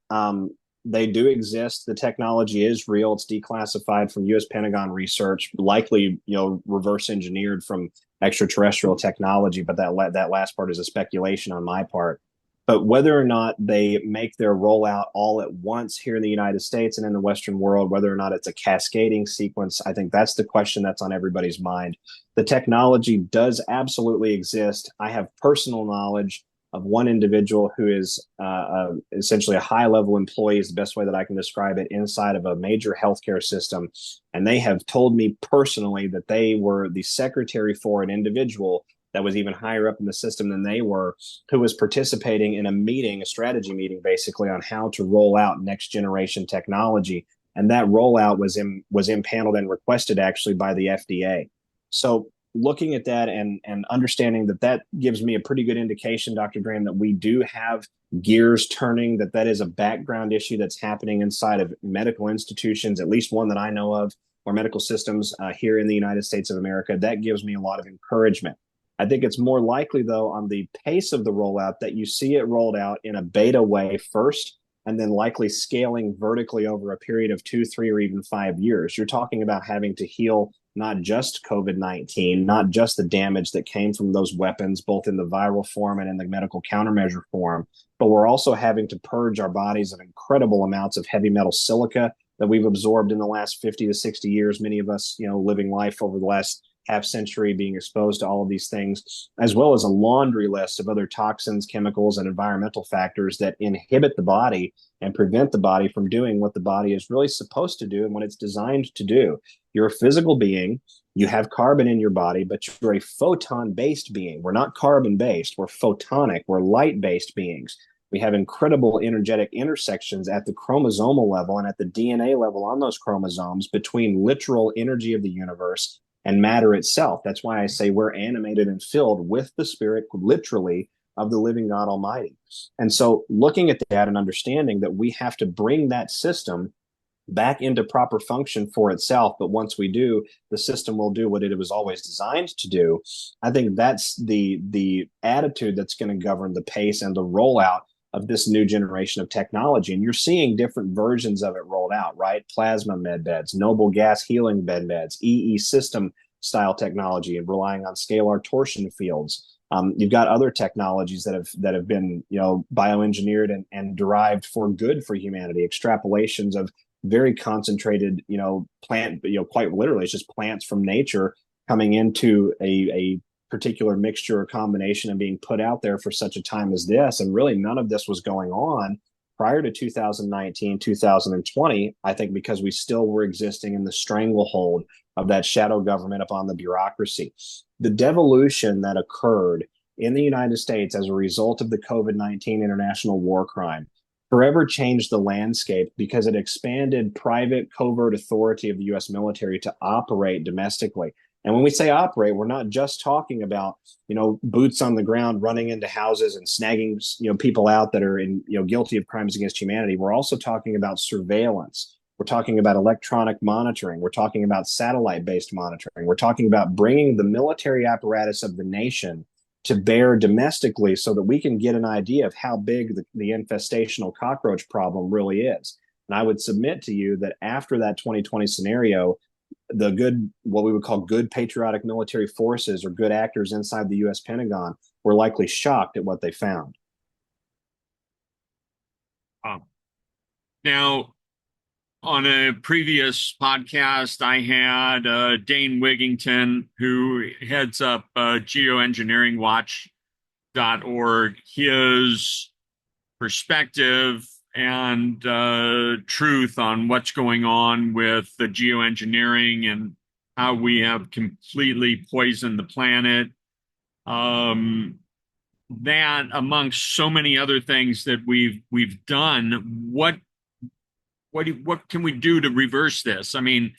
They do exist. The technology is real. It's declassified from U.S. Pentagon research, likely reverse engineered from extraterrestrial technology. But that last part is a speculation on my part. But whether or not they make their rollout all at once here in the United States and in the Western world, whether or not it's a cascading sequence, I think that's the question that's on everybody's mind. The technology does absolutely exist. I have personal knowledge of one individual who is essentially a high-level employee, is the best way that I can describe it, inside of a major healthcare system. And they have told me personally that they were the secretary for an individual that was even higher up in the system than they were, who was participating in a strategy meeting, basically, on how to roll out next generation technology. And that rollout was impaneled and requested actually by the FDA. So looking at that and understanding that that gives me a pretty good indication, Dr. Graham, that we do have gears turning, that that is a background issue that's happening inside of medical institutions, at least one that I know of, or medical systems here in the United States of America. That gives me a lot of encouragement. I think it's more likely, though, on the pace of the rollout that you see it rolled out in a beta way first, and then likely scaling vertically over a period of 2, 3, or even 5 years. You're talking about having to heal not just COVID-19, not just the damage that came from those weapons, both in the viral form and in the medical countermeasure form, but we're also having to purge our bodies of incredible amounts of heavy metal silica that we've absorbed in the last 50 to 60 years. Many of us, living life over the last half century, being exposed to all of these things, as well as a laundry list of other toxins, chemicals, and environmental factors that inhibit the body and prevent the body from doing what the body is really supposed to do and what it's designed to do. You're a physical being. You have carbon in your body, but you're a photon-based being. We're not carbon-based. We're photonic. We're light-based beings. We have incredible energetic intersections at the chromosomal level and at the DNA level on those chromosomes between literal energy of the universe and matter itself. That's why I say we're animated and filled with the spirit, literally, of the living God Almighty. And so looking at that and understanding that we have to bring that system back into proper function for itself. But once we do, the system will do what it was always designed to do. I think that's the attitude that's going to govern the pace and the rollout of this new generation of technology. And you're seeing different versions of it rolled out, right? Plasma med beds, noble gas healing bed beds, EE system style technology, and relying on scalar torsion fields. You've got other technologies that have been, bioengineered and derived for good for humanity. Extrapolations of very concentrated, plant, quite literally, it's just plants from nature coming into a particular mixture or combination and being put out there for such a time as this. And really none of this was going on prior to 2019, 2020, I think, because we still were existing in the stranglehold of that shadow government upon the bureaucracy. The devolution that occurred in the United States as a result of the COVID-19 international war crime forever changed the landscape because it expanded private covert authority of the U.S. military to operate domestically. And when we say operate, we're not just talking about, boots on the ground, running into houses and snagging, people out that are guilty of crimes against humanity. We're also talking about surveillance. We're talking about electronic monitoring. We're talking about satellite-based monitoring. We're talking about bringing the military apparatus of the nation to bear domestically so that we can get an idea of how big the infestational cockroach problem really is. And I would submit to you that after that 2020 scenario, the good, what we would call good patriotic military forces or good actors inside the U.S. Pentagon were likely shocked at what they found. Now, on a previous podcast, I had Dane Wigington, who heads up geoengineeringwatch.org. His perspective and truth on what's going on with the geoengineering and how we have completely poisoned the planet. That, amongst so many other things that we've done, what can we do to reverse this? I mean,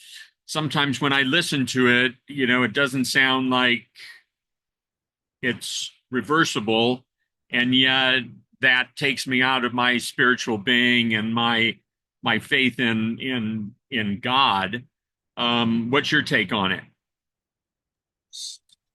sometimes when I listen to it, it doesn't sound like it's reversible, and yet that takes me out of my spiritual being and my faith in God. What's your take on it?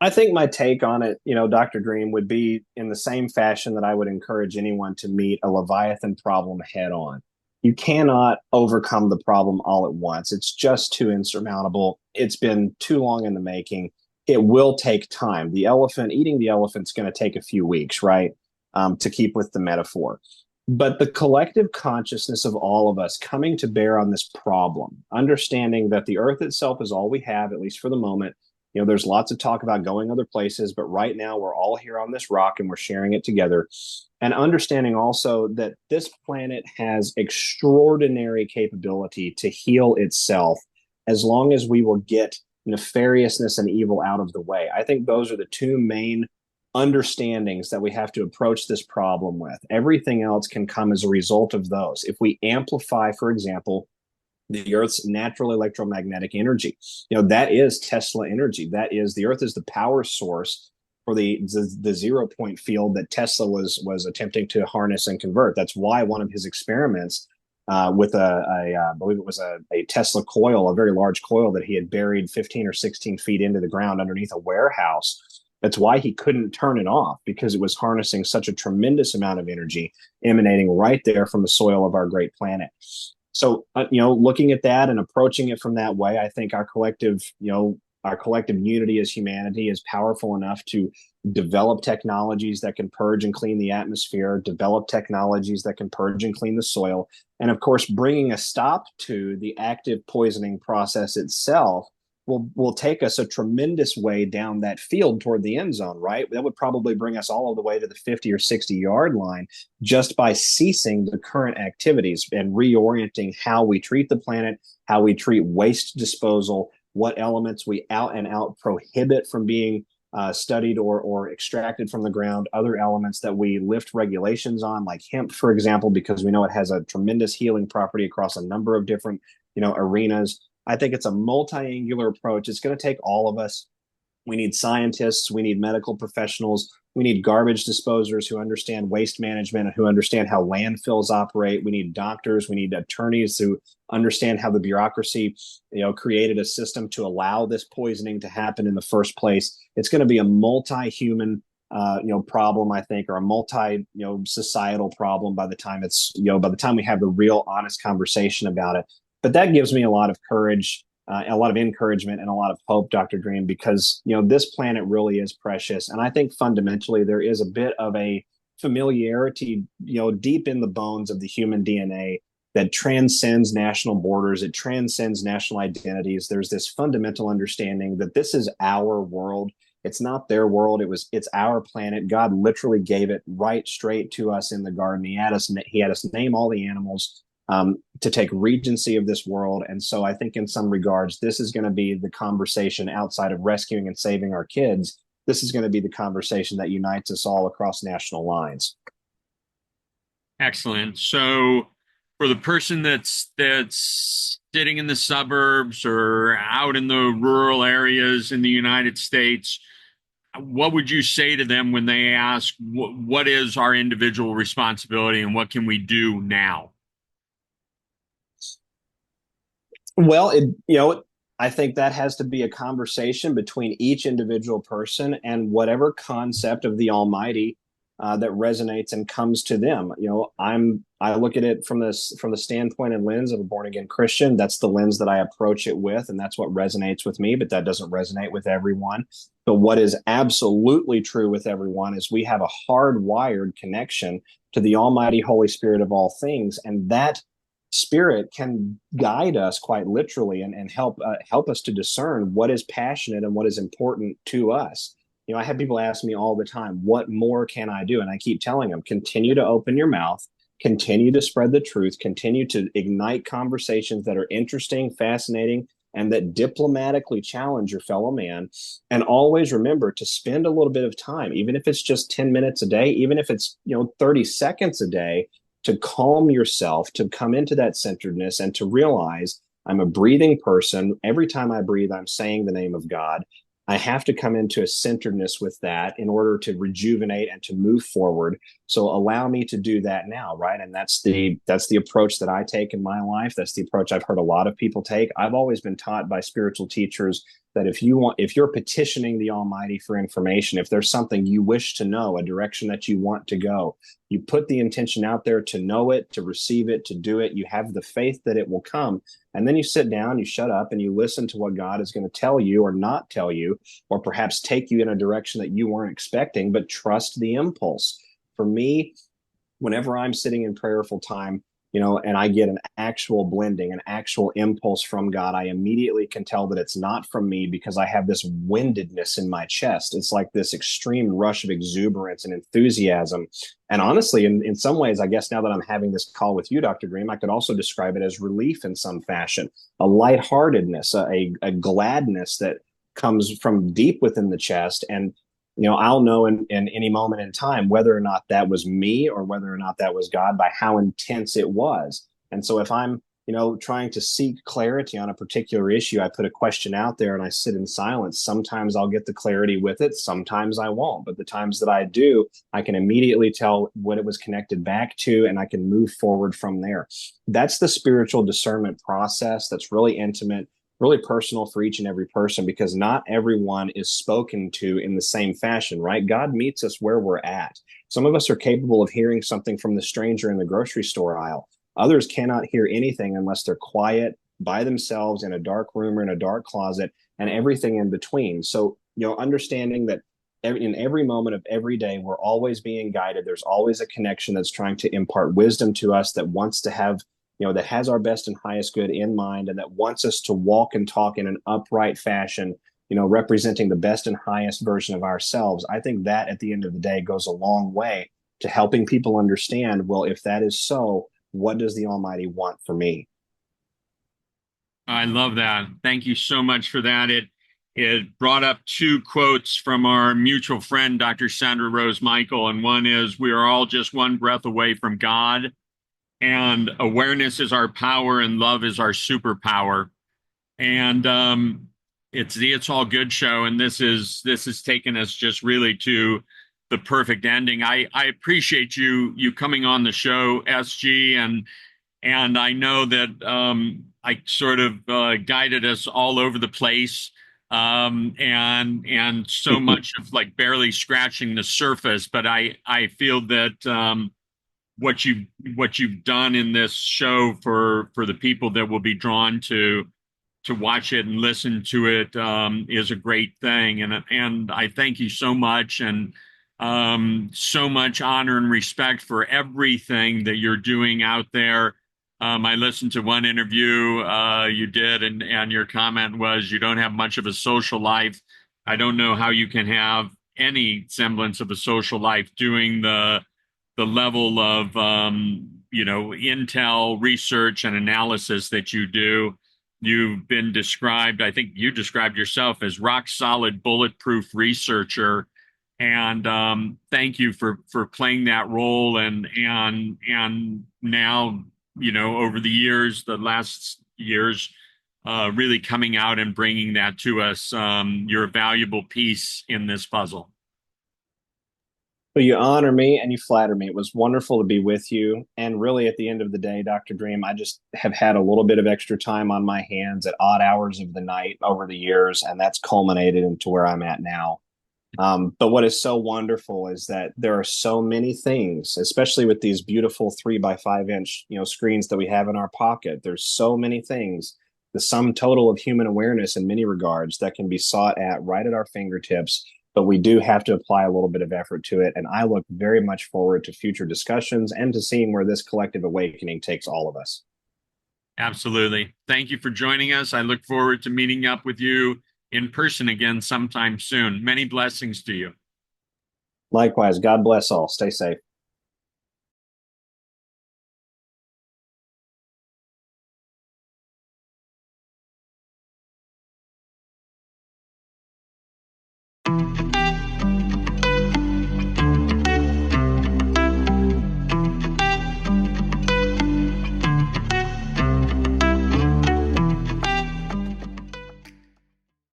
I think my take on it, Dr. Dream, would be in the same fashion that I would encourage anyone to meet a Leviathan problem head on. You cannot overcome the problem all at once. It's just too insurmountable. It's been too long in the making. It will take time. Eating the elephant's going to take a few weeks, right? To keep with the metaphor. But the collective consciousness of all of us coming to bear on this problem, understanding that the earth itself is all we have, at least for the moment. There's lots of talk about going other places, but right now we're all here on this rock and we're sharing it together. And understanding also that this planet has extraordinary capability to heal itself as long as we will get nefariousness and evil out of the way. I think those are the two main understandings that we have to approach this problem with. Everything else can come as a result of those. If we amplify, for example, the Earth's natural electromagnetic energy. That is Tesla energy. That is, the Earth is the power source for the 0 point field that Tesla was attempting to harness and convert. That's why one of his experiments with I believe it was a Tesla coil, a very large coil that he had buried 15 or 16 feet into the ground underneath a warehouse. That's why he couldn't turn it off, because it was harnessing such a tremendous amount of energy emanating right there from the soil of our great planet. So, looking at that and approaching it from that way, I think our collective unity as humanity is powerful enough to develop technologies that can purge and clean the atmosphere, develop technologies that can purge and clean the soil, and of course, bringing a stop to the active poisoning process itself will take us a tremendous way down that field toward the end zone, right? That would probably bring us all the way to the 50 or 60-yard line just by ceasing the current activities and reorienting how we treat the planet, how we treat waste disposal, what elements we out and out prohibit from being studied or extracted from the ground, other elements that we lift regulations on, like hemp, for example, because we know it has a tremendous healing property across a number of different, arenas. I think it's a multi-angular approach. It's going to take all of us. We need scientists. We need medical professionals. We need garbage disposers who understand waste management and who understand how landfills operate. We need doctors. We need attorneys who understand how the bureaucracy, created a system to allow this poisoning to happen in the first place. It's going to be a multi-human, problem, I think, or a multi, societal problem by the time by the time we have the real honest conversation about it. But that gives me a lot of courage, a lot of encouragement, and a lot of hope, Dr. Dream, because this planet really is precious, and I think fundamentally there is a bit of a familiarity, deep in the bones of the human DNA that transcends national borders. It transcends national identities. There's this fundamental understanding that this is our world. It's not their world. It's our planet. God literally gave it right straight to us in the garden. He had us name all the animals. To take regency of this world. And so I think in some regards, this is going to be the conversation outside of rescuing and saving our kids. This is going to be the conversation that unites us all across national lines. Excellent. So for the person that's sitting in the suburbs or out in the rural areas in the United States, what would you say to them when they ask, what is our individual responsibility and what can we do now? Well, I think that has to be a conversation between each individual person and whatever concept of the Almighty that resonates and comes to them. I look at it from the standpoint and lens of a born again Christian. That's the lens that I approach it with, and that's what resonates with me. But that doesn't resonate with everyone. But what is absolutely true with everyone is we have a hardwired connection to the Almighty Holy Spirit of all things, and that Spirit can guide us quite literally and help us to discern what is passionate and what is important to us. I have people ask me all the time, what more can I do? And I keep telling them, continue to open your mouth, continue to spread the truth, continue to ignite conversations that are interesting, fascinating, and that diplomatically challenge your fellow man. And always remember to spend a little bit of time, even if it's just 10 minutes a day, even if it's 30 seconds a day, to calm yourself, to come into that centeredness and to realize I'm a breathing person. Every time I breathe, I'm saying the name of God. I have to come into a centeredness with that in order to rejuvenate and to move forward. So allow me to do that now, right? And that's the approach that I take in my life. That's the approach I've heard a lot of people take. I've always been taught by spiritual teachers that if you're petitioning the Almighty for information, if there's something you wish to know, a direction that you want to go, you put the intention out there to know it, to receive it, to do it. You have the faith that it will come. And then you sit down, you shut up, and you listen to what God is going to tell you or not tell you, or perhaps take you in a direction that you weren't expecting, but trust the impulse. For me, whenever I'm sitting in prayerful time, and I get an actual blending, an actual impulse from God, I immediately can tell that it's not from me because I have this windedness in my chest. It's like this extreme rush of exuberance and enthusiasm. And honestly, in some ways, I guess now that I'm having this call with you, Dr. Dream, I could also describe it as relief in some fashion, a lightheartedness, a gladness that comes from deep within the chest. And I'll know in any moment in time whether or not that was me or whether or not that was God by how intense it was. And so if I'm trying to seek clarity on a particular issue. I put a question out there and I sit in silence. Sometimes I'll get the clarity with it, sometimes I won't. But the times that I do, I can immediately tell what it was connected back to, and I can move forward from there. That's the spiritual discernment process that's really intimate, really personal for each and every person, because not everyone is spoken to in the same fashion, right? God meets us where we're at. Some of us are capable of hearing something from the stranger in the grocery store aisle. Others cannot hear anything unless they're quiet by themselves in a dark room or in a dark closet, and everything in between. So, understanding that in every moment of every day, we're always being guided. There's always a connection that's trying to impart wisdom to us, that wants to have, that has our best and highest good in mind, and that wants us to walk and talk in an upright fashion, representing the best and highest version of ourselves. I think that at the end of the day goes a long way to helping people understand, well, if that is so, what does the Almighty want for me? I love that. Thank you so much for that. It brought up two quotes from our mutual friend, Dr. Sandra Rose Michael, and one is, "We are all just one breath away from God, and awareness is our power, and love is our superpower." And it's the It's All Good show, and this is taken us just really to the perfect ending. I appreciate you coming on the show, SG, and I know that I sort of guided us all over the place, and so much of like barely scratching the surface. But I feel that what you've done in this show for the people that will be drawn to watch it and listen to it is a great thing, and I thank you so much, and so much honor and respect for everything that you're doing out there. I listened to one interview you did, and your comment was, "You don't have much of a social life." I don't know how you can have any semblance of a social life doing the level of intel research and analysis that you do. You've been described, I think you described yourself as rock solid bulletproof researcher, and thank you for playing that role, and now, over the years, the last years, really coming out and bringing that to us. You're a valuable piece in this puzzle. Well, you honor me and you flatter me. It was wonderful to be with you. And really, at the end of the day, Dr. Dream, I just have had a little bit of extra time on my hands at odd hours of the night over the years, and that's culminated into where I'm at now. But what is so wonderful is that there are so many things, especially with these beautiful 3 by 5 inch, screens that we have in our pocket. There's so many things, the sum total of human awareness in many regards, that can be sought at right at our fingertips. But we do have to apply a little bit of effort to it. And I look very much forward to future discussions and to seeing where this collective awakening takes all of us. Absolutely. Thank you for joining us. I look forward to meeting up with you in person again sometime soon. Many blessings to you. Likewise, God bless all. Stay safe.